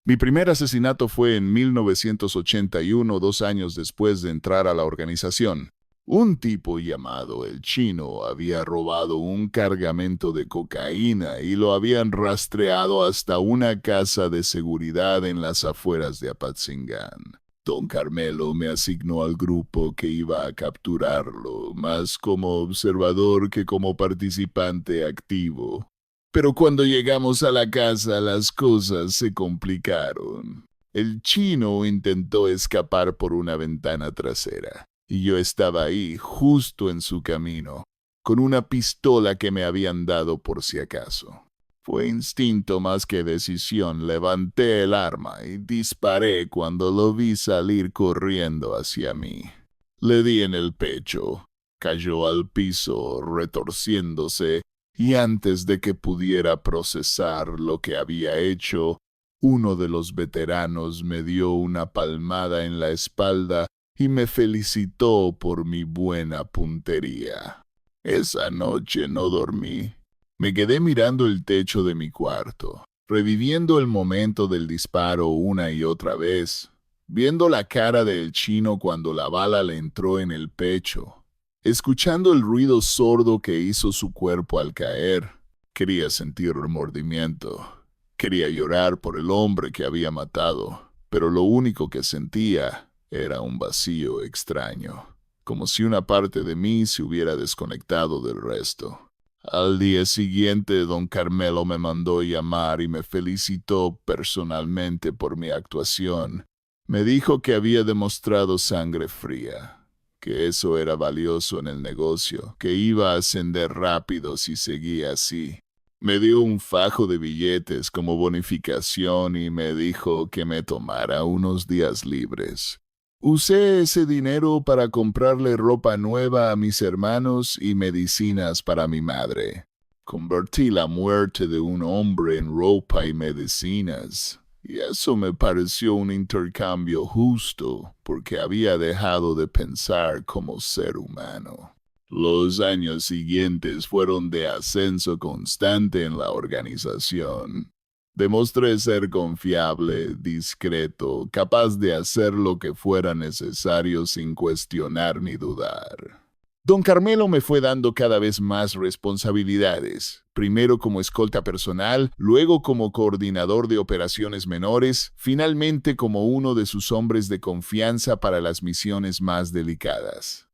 B: Mi primer asesinato fue en 1981, 2 años después de entrar a la organización. Un tipo llamado El Chino había robado un cargamento de cocaína y lo habían rastreado hasta una casa de seguridad en las afueras de Apatzingán. Don Carmelo me asignó al grupo que iba a capturarlo, más como observador que como participante activo. Pero cuando llegamos a la casa, las cosas se complicaron. El Chino intentó escapar por una ventana trasera, y yo estaba ahí, justo en su camino, con una pistola que me habían dado por si acaso. Fue instinto más que decisión. Levanté el arma y disparé cuando lo vi salir corriendo hacia mí. Le di en el pecho. Cayó al piso, retorciéndose, y antes de que pudiera procesar lo que había hecho, uno de los veteranos me dio una palmada en la espalda y me felicitó por mi buena puntería. Esa noche no dormí. Me quedé mirando el techo de mi cuarto, reviviendo el momento del disparo una y otra vez, viendo la cara del Chino cuando la bala le entró en el pecho, escuchando el ruido sordo que hizo su cuerpo al caer. Quería sentir remordimiento, quería llorar por el hombre que había matado, pero lo único que sentía era un vacío extraño, como si una parte de mí se hubiera desconectado del resto. Al día siguiente, don Carmelo me mandó llamar y me felicitó personalmente por mi actuación. Me dijo que había demostrado sangre fría, que eso era valioso en el negocio, que iba a ascender rápido si seguía así. Me dio un fajo de billetes como bonificación y me dijo que me tomara unos días libres. Usé ese dinero para comprarle ropa nueva a mis hermanos y medicinas para mi madre. Convertí la muerte de un hombre en ropa y medicinas, y eso me pareció un intercambio justo, porque había dejado de pensar como ser humano. Los años siguientes fueron de ascenso constante en la organización. Demostré ser confiable, discreto, capaz de hacer lo que fuera necesario sin cuestionar ni dudar. Don Carmelo me fue dando cada vez más responsabilidades, primero como escolta personal, luego como coordinador de operaciones menores, finalmente como uno de sus hombres de confianza para las misiones más delicadas.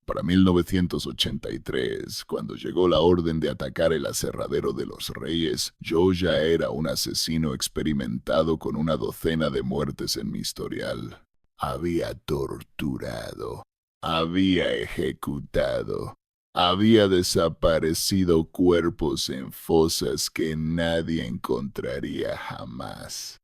B: Para 1983, cuando llegó la orden de atacar el aserradero de los Reyes, yo ya era un asesino experimentado con una docena de muertes en mi historial. Había torturado, había ejecutado, Había desaparecido cuerpos en fosas que nadie encontraría jamás.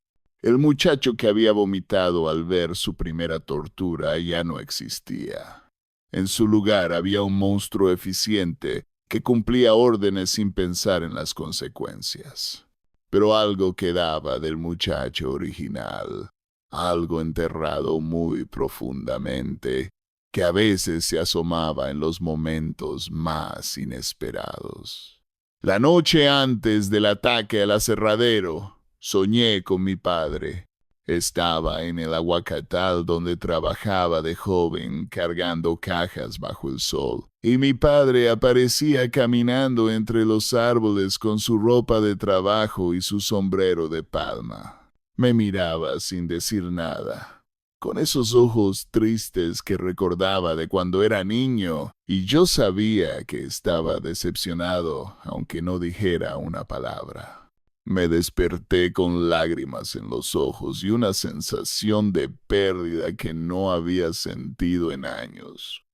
B: El muchacho que había vomitado al ver su primera tortura ya no existía. En su lugar había un monstruo eficiente que cumplía órdenes sin pensar en las consecuencias. Pero algo quedaba del muchacho original, algo enterrado muy profundamente, que a veces se asomaba en los momentos más inesperados. La noche antes del ataque al aserradero, soñé con mi padre. Estaba en el aguacatal donde trabajaba de joven cargando cajas bajo el sol, y mi padre aparecía caminando entre los árboles con su ropa de trabajo y su sombrero de palma. Me miraba sin decir nada, con esos ojos tristes que recordaba de cuando era niño, y yo sabía que estaba decepcionado, aunque no dijera una palabra. Me desperté con lágrimas en los ojos y una sensación de pérdida que no había sentido en años.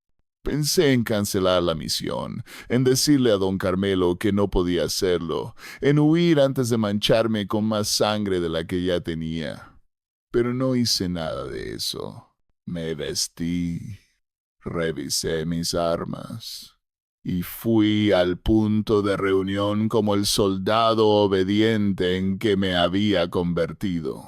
B: Pensé en cancelar la misión, en decirle a don Carmelo que no podía hacerlo, en huir antes de mancharme con más sangre de la que ya tenía. Pero no hice nada de eso. Me vestí, revisé mis armas y fui al punto de reunión como el soldado obediente en que me había convertido.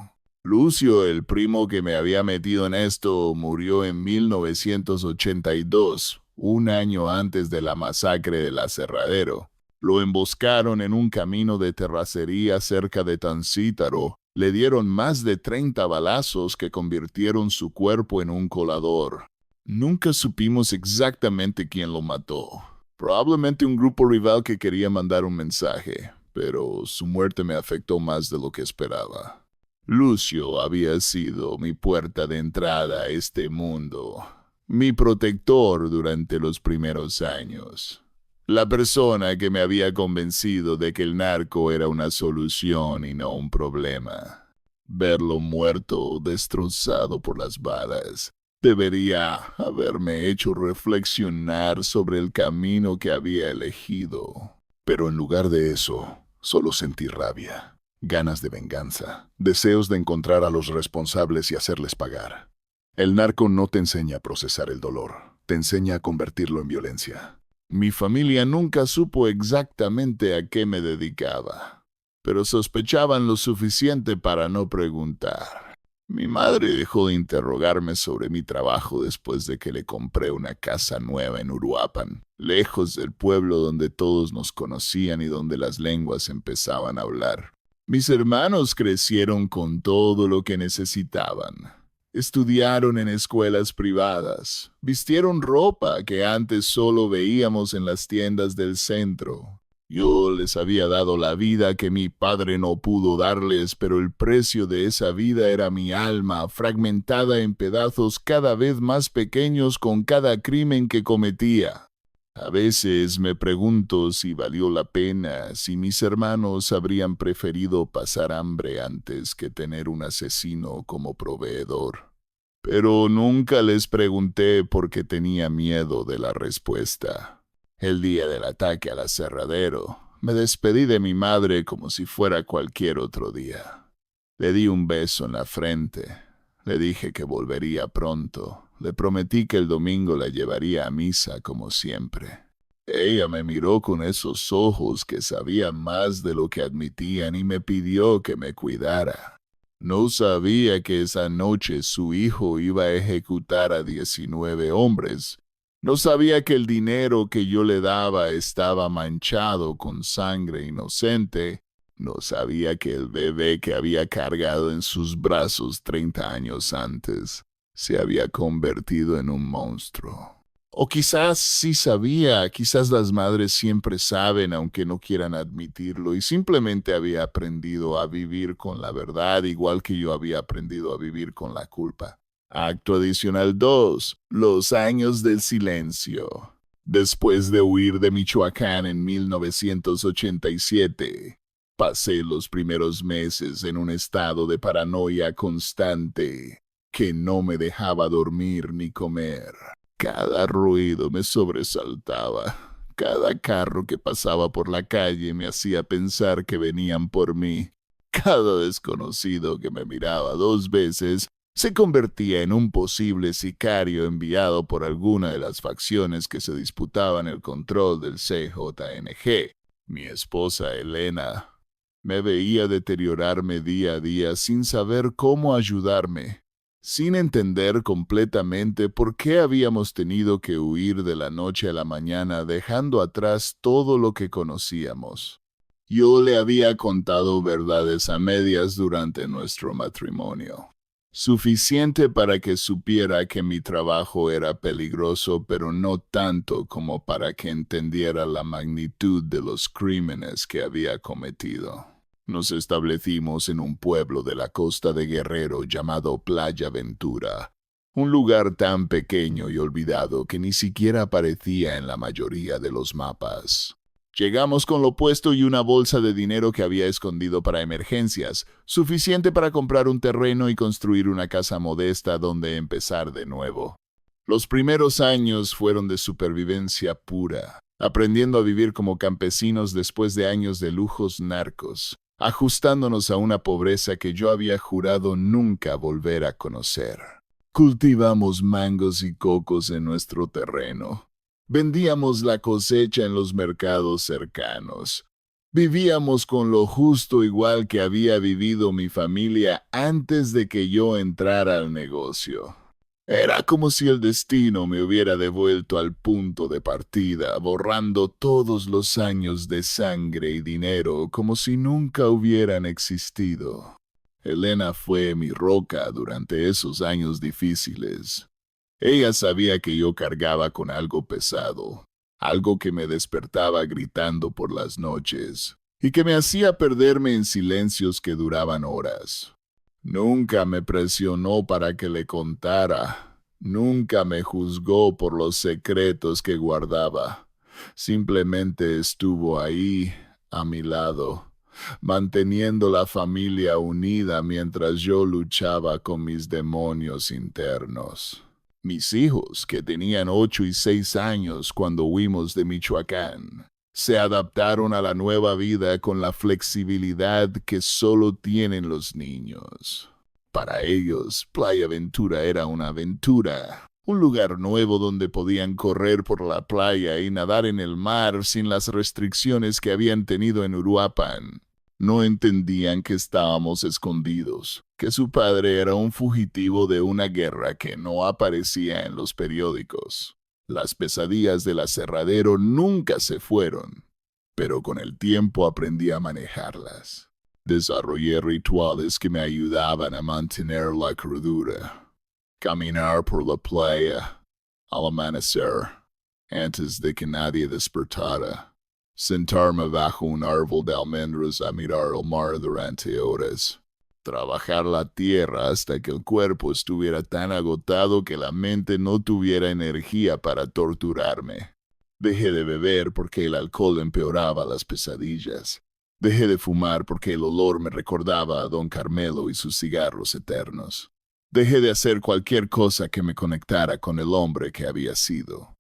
B: Lucio, el primo que me había metido en esto, murió en 1982, un año antes de la masacre del aserradero. Lo emboscaron en un camino de terracería cerca de Tancítaro. Le dieron más de 30 balazos que convirtieron su cuerpo en un colador. Nunca supimos exactamente quién lo mató. Probablemente un grupo rival que quería mandar un mensaje, pero su muerte me afectó más de lo que esperaba. Lucio había sido mi puerta de entrada a este mundo, mi protector durante los primeros años. La persona que me había convencido de que el narco era una solución y no un problema. Verlo muerto, destrozado por las balas, debería haberme hecho reflexionar sobre el camino que había elegido. Pero en lugar de eso, solo sentí rabia, ganas de venganza, deseos de encontrar a los responsables y hacerles pagar. El narco no te enseña a procesar el dolor, te enseña a convertirlo en violencia. Mi familia nunca supo exactamente a qué me dedicaba, pero sospechaban lo suficiente para no preguntar. Mi madre dejó de interrogarme sobre mi trabajo después de que le compré una casa nueva en Uruapan, lejos del pueblo donde todos nos conocían y donde las lenguas empezaban a hablar. Mis hermanos crecieron con todo lo que necesitaban. Estudiaron en escuelas privadas, vistieron ropa que antes solo veíamos en las tiendas del centro. Yo les había dado la vida que mi padre no pudo darles, pero el precio de esa vida era mi alma, fragmentada en pedazos cada vez más pequeños con cada crimen que cometía. A veces me pregunto si valió la pena, si mis hermanos habrían preferido pasar hambre antes que tener un asesino como proveedor. Pero nunca les pregunté porque tenía miedo de la respuesta. El día del ataque al aserradero, me despedí de mi madre como si fuera cualquier otro día. Le di un beso en la frente. Le dije que volvería pronto. Le prometí que el domingo la llevaría a misa como siempre. Ella me miró con esos ojos que sabían más de lo que admitían y me pidió que me cuidara. No sabía que esa noche su hijo iba a ejecutar a 19 hombres. No sabía que el dinero que yo le daba estaba manchado con sangre inocente. No sabía que el bebé que había cargado en sus brazos 30 años antes se había convertido en un monstruo. O quizás sí sabía, quizás las madres siempre saben aunque no quieran admitirlo y simplemente había aprendido a vivir con la verdad igual que yo había aprendido a vivir con la culpa. Acto adicional 2. Los años del silencio. Después de huir de Michoacán en 1987, pasé los primeros meses en un estado de paranoia constante que no me dejaba dormir ni comer. Cada ruido me sobresaltaba. Cada carro que pasaba por la calle me hacía pensar que venían por mí. Cada desconocido que me miraba 2 veces se convertía en un posible sicario enviado por alguna de las facciones que se disputaban el control del CJNG. Mi esposa Elena me veía deteriorarme día a día sin saber cómo ayudarme, sin entender completamente por qué habíamos tenido que huir de la noche a la mañana dejando atrás todo lo que conocíamos. Yo le había contado verdades a medias durante nuestro matrimonio. Suficiente para que supiera que mi trabajo era peligroso, pero no tanto como para que entendiera la magnitud de los crímenes que había cometido. Nos establecimos en un pueblo de la costa de Guerrero llamado Playa Ventura, un lugar tan pequeño y olvidado que ni siquiera aparecía en la mayoría de los mapas. Llegamos con lo puesto y una bolsa de dinero que había escondido para emergencias, suficiente para comprar un terreno y construir una casa modesta donde empezar de nuevo. Los primeros años fueron de supervivencia pura, aprendiendo a vivir como campesinos después de años de lujos narcos, ajustándonos a una pobreza que yo había jurado nunca volver a conocer. Cultivamos mangos y cocos en nuestro terreno. Vendíamos la cosecha en los mercados cercanos. Vivíamos con lo justo igual que había vivido mi familia antes de que yo entrara al negocio. Era como si el destino me hubiera devuelto al punto de partida, borrando todos los años de sangre y dinero como si nunca hubieran existido. Elena fue mi roca durante esos años difíciles. Ella sabía que yo cargaba con algo pesado, algo que me despertaba gritando por las noches y que me hacía perderme en silencios que duraban horas. Nunca me presionó para que le contara, nunca me juzgó por los secretos que guardaba. Simplemente estuvo ahí, a mi lado, manteniendo la familia unida mientras yo luchaba con mis demonios internos. Mis hijos, que tenían 8 y 6 años cuando huimos de Michoacán, se adaptaron a la nueva vida con la flexibilidad que solo tienen los niños. Para ellos, Playa Ventura era una aventura, un lugar nuevo donde podían correr por la playa y nadar en el mar sin las restricciones que habían tenido en Uruapan. No entendían que estábamos escondidos, que su padre era un fugitivo de una guerra que no aparecía en los periódicos. Las pesadillas del aserradero nunca se fueron, pero con el tiempo aprendí a manejarlas. Desarrollé rituales que me ayudaban a mantener la cordura. Caminar por la playa al amanecer, antes de que nadie despertara. Sentarme bajo un árbol de almendros a mirar el mar durante horas. Trabajar la tierra hasta que el cuerpo estuviera tan agotado que la mente no tuviera energía para torturarme. Dejé de beber porque el alcohol empeoraba las pesadillas. Dejé de fumar porque el olor me recordaba a Don Carmelo y sus cigarros eternos. Dejé de hacer cualquier cosa que me conectara con el hombre que había sido.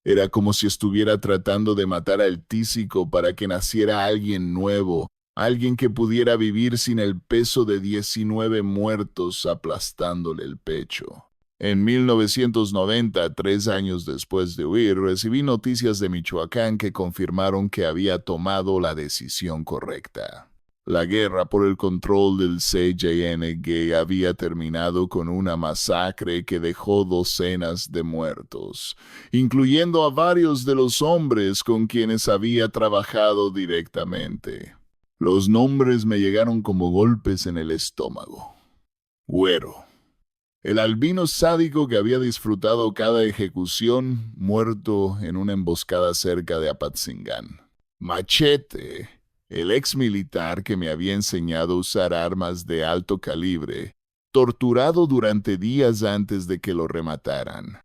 B: Era como si estuviera tratando de matar al tísico para que naciera alguien nuevo, alguien que pudiera vivir sin el peso de 19 muertos aplastándole el pecho. En 1990, 3 años después de huir, recibí noticias de Michoacán que confirmaron que había tomado la decisión correcta. La guerra por el control del CJNG había terminado con una masacre que dejó docenas de muertos, incluyendo a varios de los hombres con quienes había trabajado directamente. Los nombres me llegaron como golpes en el estómago. Güero, el albino sádico que había disfrutado cada ejecución, muerto en una emboscada cerca de Apatzingán. Machete, el ex militar que me había enseñado a usar armas de alto calibre, torturado durante días antes de que lo remataran.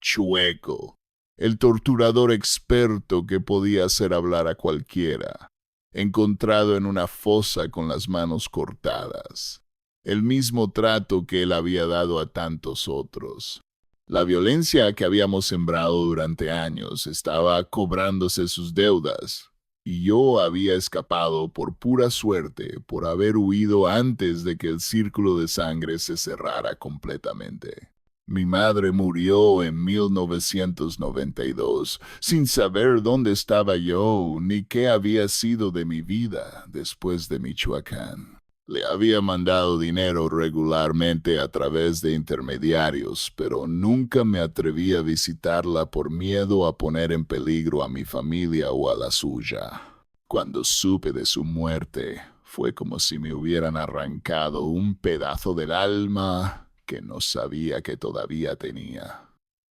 B: Chueco, el torturador experto que podía hacer hablar a cualquiera, encontrado en una fosa con las manos cortadas. El mismo trato que él había dado a tantos otros. La violencia que habíamos sembrado durante años estaba cobrándose sus deudas, y yo había escapado por pura suerte por haber huido antes de que el círculo de sangre se cerrara completamente. Mi madre murió en 1992, sin saber dónde estaba yo ni qué había sido de mi vida después de Michoacán. Le había mandado dinero regularmente a través de intermediarios, pero nunca me atreví a visitarla por miedo a poner en peligro a mi familia o a la suya. Cuando supe de su muerte, fue como si me hubieran arrancado un pedazo del alma que no sabía que todavía tenía.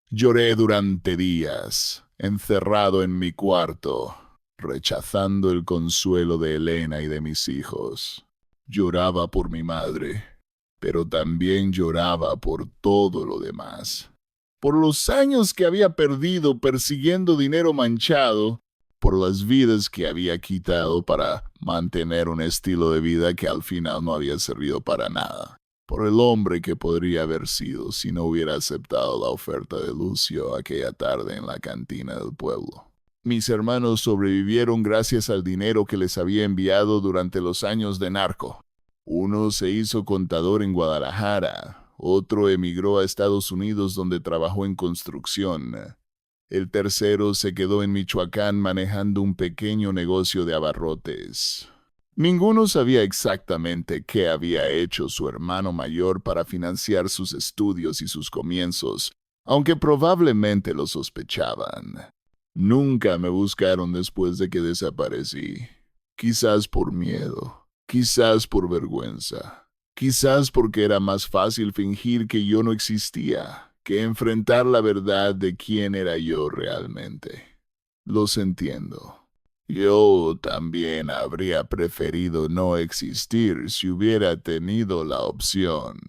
B: Lloré durante días, encerrado en mi cuarto, rechazando el consuelo de Elena y de mis hijos. Lloraba por mi madre, pero también lloraba por todo lo demás. Por los años que había perdido persiguiendo dinero manchado, por las vidas que había quitado para mantener un estilo de vida que al final no había servido para nada, por el hombre que podría haber sido si no hubiera aceptado la oferta de Lucio aquella tarde en la cantina del pueblo. Mis hermanos sobrevivieron gracias al dinero que les había enviado durante los años de narco. Uno se hizo contador en Guadalajara, otro emigró a Estados Unidos donde trabajó en construcción. El tercero se quedó en Michoacán manejando un pequeño negocio de abarrotes. Ninguno sabía exactamente qué había hecho su hermano mayor para financiar sus estudios y sus comienzos, aunque probablemente lo sospechaban. Nunca me buscaron después de que desaparecí. Quizás por miedo, quizás por vergüenza, quizás porque era más fácil fingir que yo no existía que enfrentar la verdad de quién era yo realmente. Los entiendo. Yo también habría preferido no existir si hubiera tenido la opción.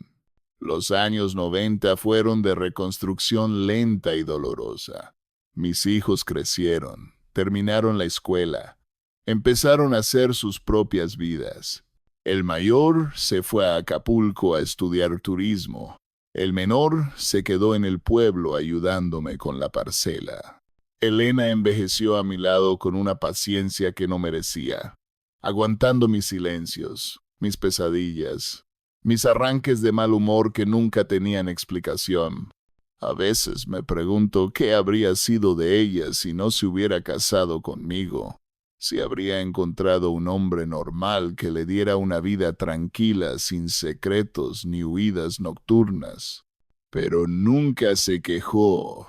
B: Los años 90 fueron de reconstrucción lenta y dolorosa. Mis hijos crecieron, terminaron la escuela, empezaron a hacer sus propias vidas. El mayor se fue a Acapulco a estudiar turismo. El menor se quedó en el pueblo ayudándome con la parcela. Elena envejeció a mi lado con una paciencia que no merecía, aguantando mis silencios, mis pesadillas, mis arranques de mal humor que nunca tenían explicación. A veces me pregunto qué habría sido de ella si no se hubiera casado conmigo, si habría encontrado un hombre normal que le diera una vida tranquila sin secretos ni huidas nocturnas. Pero nunca se quejó.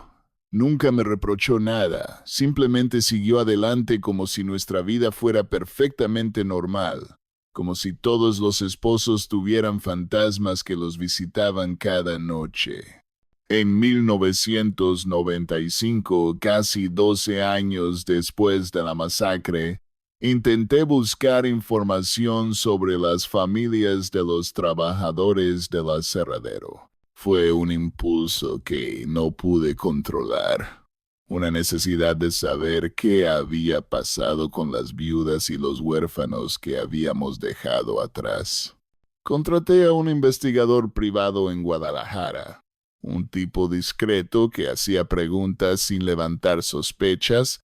B: Nunca me reprochó nada, simplemente siguió adelante como si nuestra vida fuera perfectamente normal, como si todos los esposos tuvieran fantasmas que los visitaban cada noche. En 1995, casi 12 años después de la masacre, intenté buscar información sobre las familias de los trabajadores del aserradero. Fue un impulso que no pude controlar, una necesidad de saber qué había pasado con las viudas y los huérfanos que habíamos dejado atrás. Contraté a un investigador privado en Guadalajara, un tipo discreto que hacía preguntas sin levantar sospechas,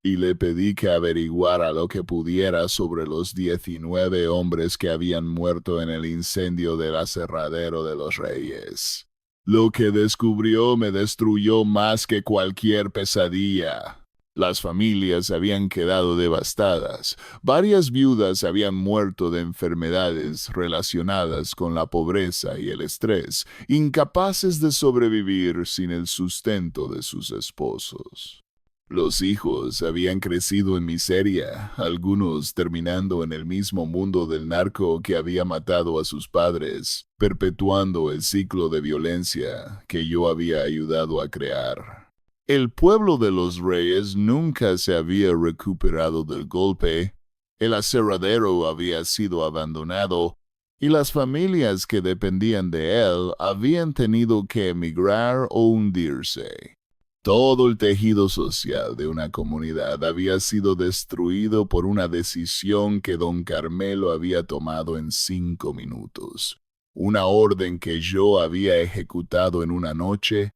B: y le pedí que averiguara lo que pudiera sobre los 19 hombres que habían muerto en el incendio del aserradero de los Reyes. Lo que descubrió me destruyó más que cualquier pesadilla. Las familias habían quedado devastadas. Varias viudas habían muerto de enfermedades relacionadas con la pobreza y el estrés, incapaces de sobrevivir sin el sustento de sus esposos. Los hijos habían crecido en miseria, algunos terminando en el mismo mundo del narco que había matado a sus padres, perpetuando el ciclo de violencia que yo había ayudado a crear. El pueblo de los Reyes nunca se había recuperado del golpe, el aserradero había sido abandonado y las familias que dependían de él habían tenido que emigrar o hundirse. Todo el tejido social de una comunidad había sido destruido por una decisión que don Carmelo había tomado en 5 minutos. Una orden que yo había ejecutado en una noche,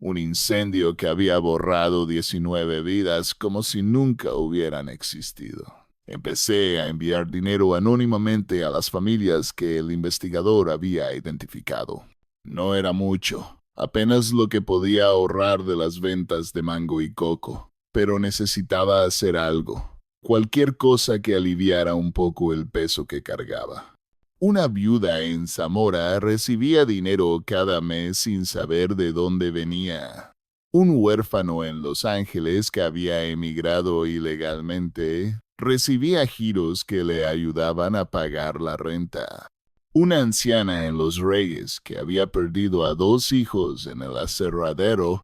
B: Un incendio que había borrado 19 vidas como si nunca hubieran existido. Empecé a enviar dinero anónimamente a las familias que el investigador había identificado. No era mucho, apenas lo que podía ahorrar de las ventas de mango y coco, pero necesitaba hacer algo, cualquier cosa que aliviara un poco el peso que cargaba. Una viuda en Zamora recibía dinero cada mes sin saber de dónde venía. Un huérfano en Los Ángeles que había emigrado ilegalmente recibía giros que le ayudaban a pagar la renta. Una anciana en Los Reyes que había perdido a 2 hijos en el aserradero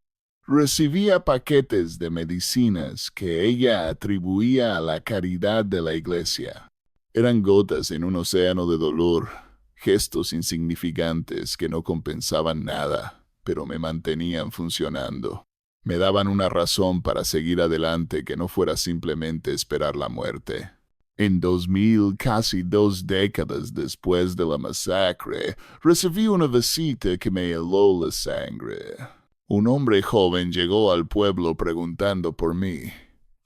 B: recibía paquetes de medicinas que ella atribuía a la caridad de la iglesia. Eran gotas en un océano de dolor, gestos insignificantes que no compensaban nada, pero me mantenían funcionando. Me daban una razón para seguir adelante que no fuera simplemente esperar la muerte. En 2000, casi 2 décadas después de la masacre, recibí una visita que me heló la sangre. Un hombre joven llegó al pueblo preguntando por mí,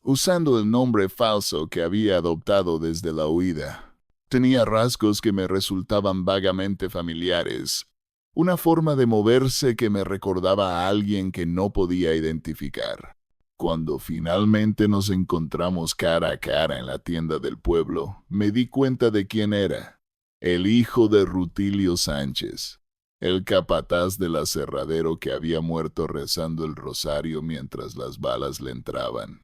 B: usando el nombre falso que había adoptado desde la huida. Tenía rasgos que me resultaban vagamente familiares, una forma de moverse que me recordaba a alguien que no podía identificar. Cuando finalmente nos encontramos cara a cara en la tienda del pueblo, me di cuenta de quién era. El hijo de Rutilio Sánchez, el capataz del aserradero que había muerto rezando el rosario mientras las balas le entraban.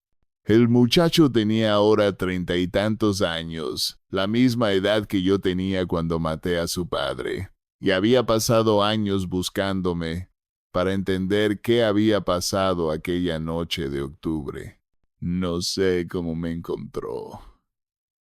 B: El muchacho tenía ahora 30 y tantos años, la misma edad que yo tenía cuando maté a su padre, y había pasado años buscándome para entender qué había pasado aquella noche de octubre. No sé cómo me encontró.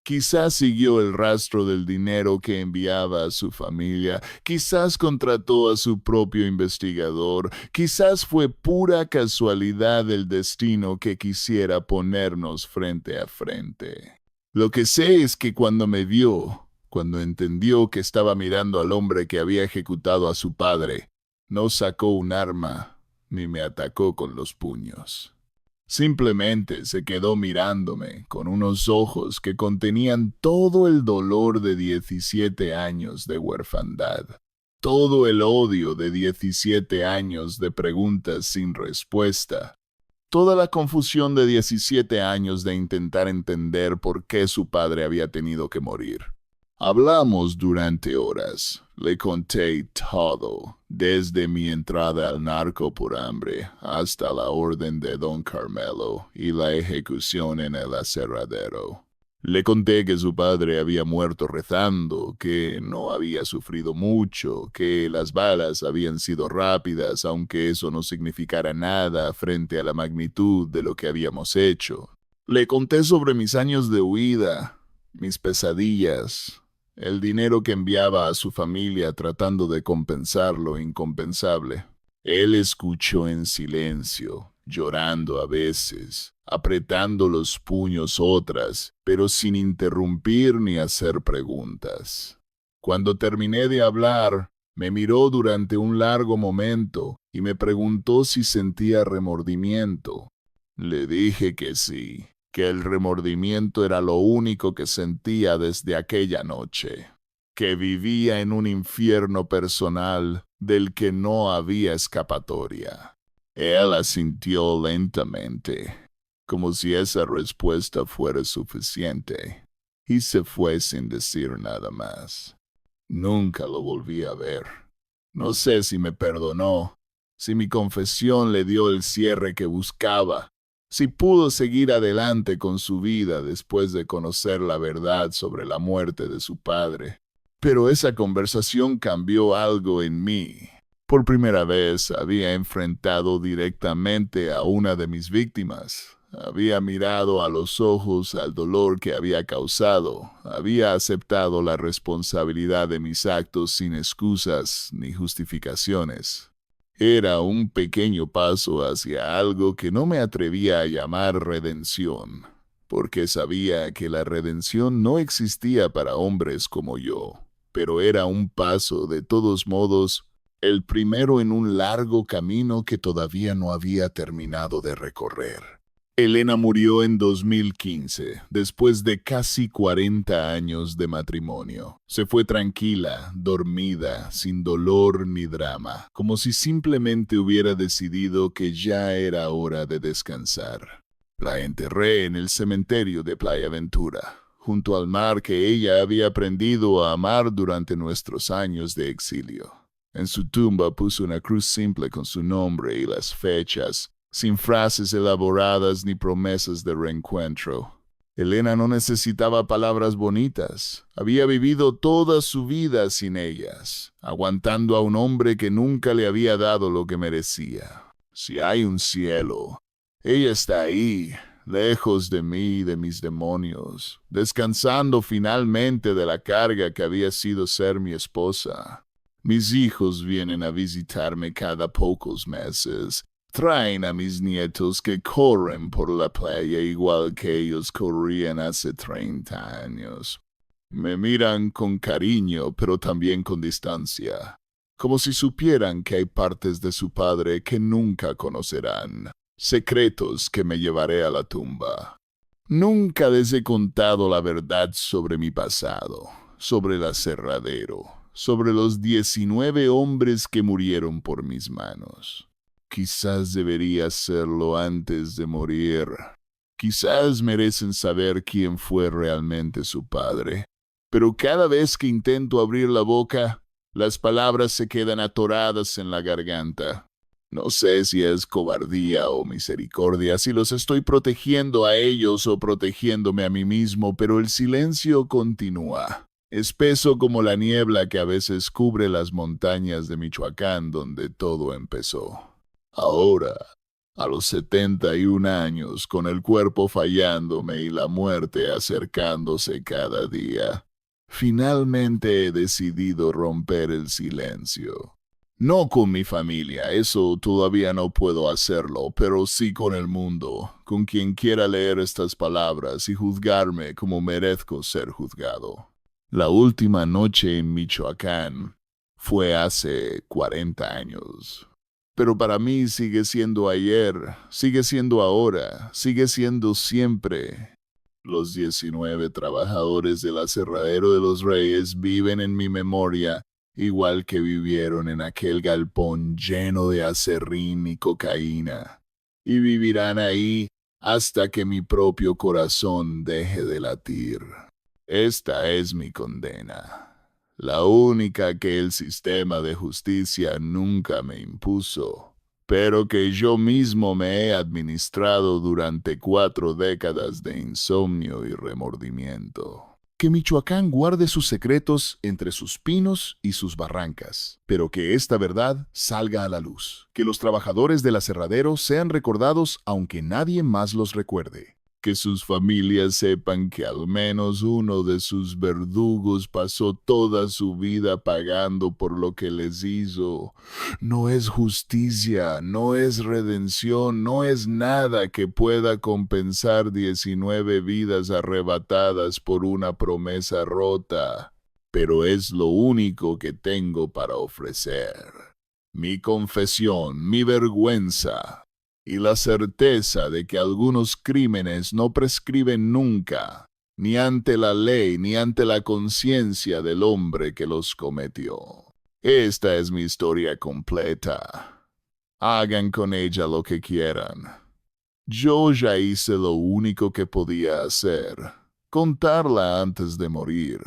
B: Quizás siguió el rastro del dinero que enviaba a su familia, quizás contrató a su propio investigador, quizás fue pura casualidad del destino que quisiera ponernos frente a frente. Lo que sé es que cuando me vio, cuando entendió que estaba mirando al hombre que había ejecutado a su padre, no sacó un arma ni me atacó con los puños. Simplemente se quedó mirándome con unos ojos que contenían todo el dolor de 17 años de huerfandad, todo el odio de 17 años de preguntas sin respuesta, toda la confusión de 17 años de intentar entender por qué su padre había tenido que morir. Hablamos durante horas. Le conté todo, desde mi entrada al narco por hambre hasta la orden de Don Carmelo y la ejecución en el aserradero. Le conté que su padre había muerto rezando, que no había sufrido mucho, que las balas habían sido rápidas, aunque eso no significara nada frente a la magnitud de lo que habíamos hecho. Le conté sobre mis años de huida, mis pesadillas, el dinero que enviaba a su familia tratando de compensar lo incompensable. Él escuchó en silencio, llorando a veces, apretando los puños otras, pero sin interrumpir ni hacer preguntas. Cuando terminé de hablar, me miró durante un largo momento y me preguntó si sentía remordimiento. Le dije que sí, que el remordimiento era lo único que sentía desde aquella noche, que vivía en un infierno personal del que no había escapatoria. Él asintió lentamente, como si esa respuesta fuera suficiente, y se fue sin decir nada más. Nunca lo volví a ver. No sé si me perdonó, si mi confesión le dio el cierre que buscaba, si pudo seguir adelante con su vida después de conocer la verdad sobre la muerte de su padre. Pero esa conversación cambió algo en mí. Por primera vez había enfrentado directamente a una de mis víctimas. Había mirado a los ojos al dolor que había causado. Había aceptado la responsabilidad de mis actos sin excusas ni justificaciones. Era un pequeño paso hacia algo que no me atrevía a llamar redención, porque sabía que la redención no existía para hombres como yo, pero era un paso de todos modos el primero en un largo camino que todavía no había terminado de recorrer. Elena murió en 2015, después de casi 40 años de matrimonio. Se fue tranquila, dormida, sin dolor ni drama, como si simplemente hubiera decidido que ya era hora de descansar. La enterré en el cementerio de Playa Ventura, junto al mar que ella había aprendido a amar durante nuestros años de exilio. En su tumba puso una cruz simple con su nombre y las fechas, sin frases elaboradas ni promesas de reencuentro. Elena no necesitaba palabras bonitas. Había vivido toda su vida sin ellas, aguantando a un hombre que nunca le había dado lo que merecía. Si hay un cielo, ella está ahí, lejos de mí y de mis demonios, descansando finalmente de la carga que había sido ser mi esposa. Mis hijos vienen a visitarme cada pocos meses. Traen a mis nietos que corren por la playa igual que ellos corrían hace 30 años. Me miran con cariño, pero también con distancia, como si supieran que hay partes de su padre que nunca conocerán, secretos que me llevaré a la tumba. Nunca les he contado la verdad sobre mi pasado, sobre el aserradero, sobre los 19 hombres que murieron por mis manos. Quizás debería hacerlo antes de morir. Quizás merecen saber quién fue realmente su padre. Pero cada vez que intento abrir la boca, las palabras se quedan atoradas en la garganta. No sé si es cobardía o misericordia, si los estoy protegiendo a ellos o protegiéndome a mí mismo, pero el silencio continúa, espeso como la niebla que a veces cubre las montañas de Michoacán donde todo empezó. Ahora, a los 71 años, con el cuerpo fallándome y la muerte acercándose cada día, finalmente he decidido romper el silencio. No con mi familia, eso todavía no puedo hacerlo, pero sí con el mundo, con quien quiera leer estas palabras y juzgarme como merezco ser juzgado. La última noche en Michoacán fue hace 40 años. Pero para mí sigue siendo ayer, sigue siendo ahora, sigue siendo siempre. Los 19 trabajadores del aserradero de los Reyes viven en mi memoria, igual que vivieron en aquel galpón lleno de aserrín y cocaína. Y vivirán ahí hasta que mi propio corazón deje de latir. Esta es mi condena. La única que el sistema de justicia nunca me impuso, pero que yo mismo me he administrado durante 4 décadas de insomnio y remordimiento. Que Michoacán guarde sus secretos entre sus pinos y sus barrancas, pero que esta verdad salga a la luz. Que los trabajadores del aserradero sean recordados aunque nadie más los recuerde. Que sus familias sepan que al menos uno de sus verdugos pasó toda su vida pagando por lo que les hizo. No es justicia, no es redención, no es nada que pueda compensar 19 vidas arrebatadas por una promesa rota, pero es lo único que tengo para ofrecer. Mi confesión, mi vergüenza, y la certeza de que algunos crímenes no prescriben nunca, ni ante la ley ni ante la conciencia del hombre que los cometió. Esta es mi historia completa. Hagan con ella lo que quieran. Yo ya hice lo único que podía hacer, contarla antes de morir.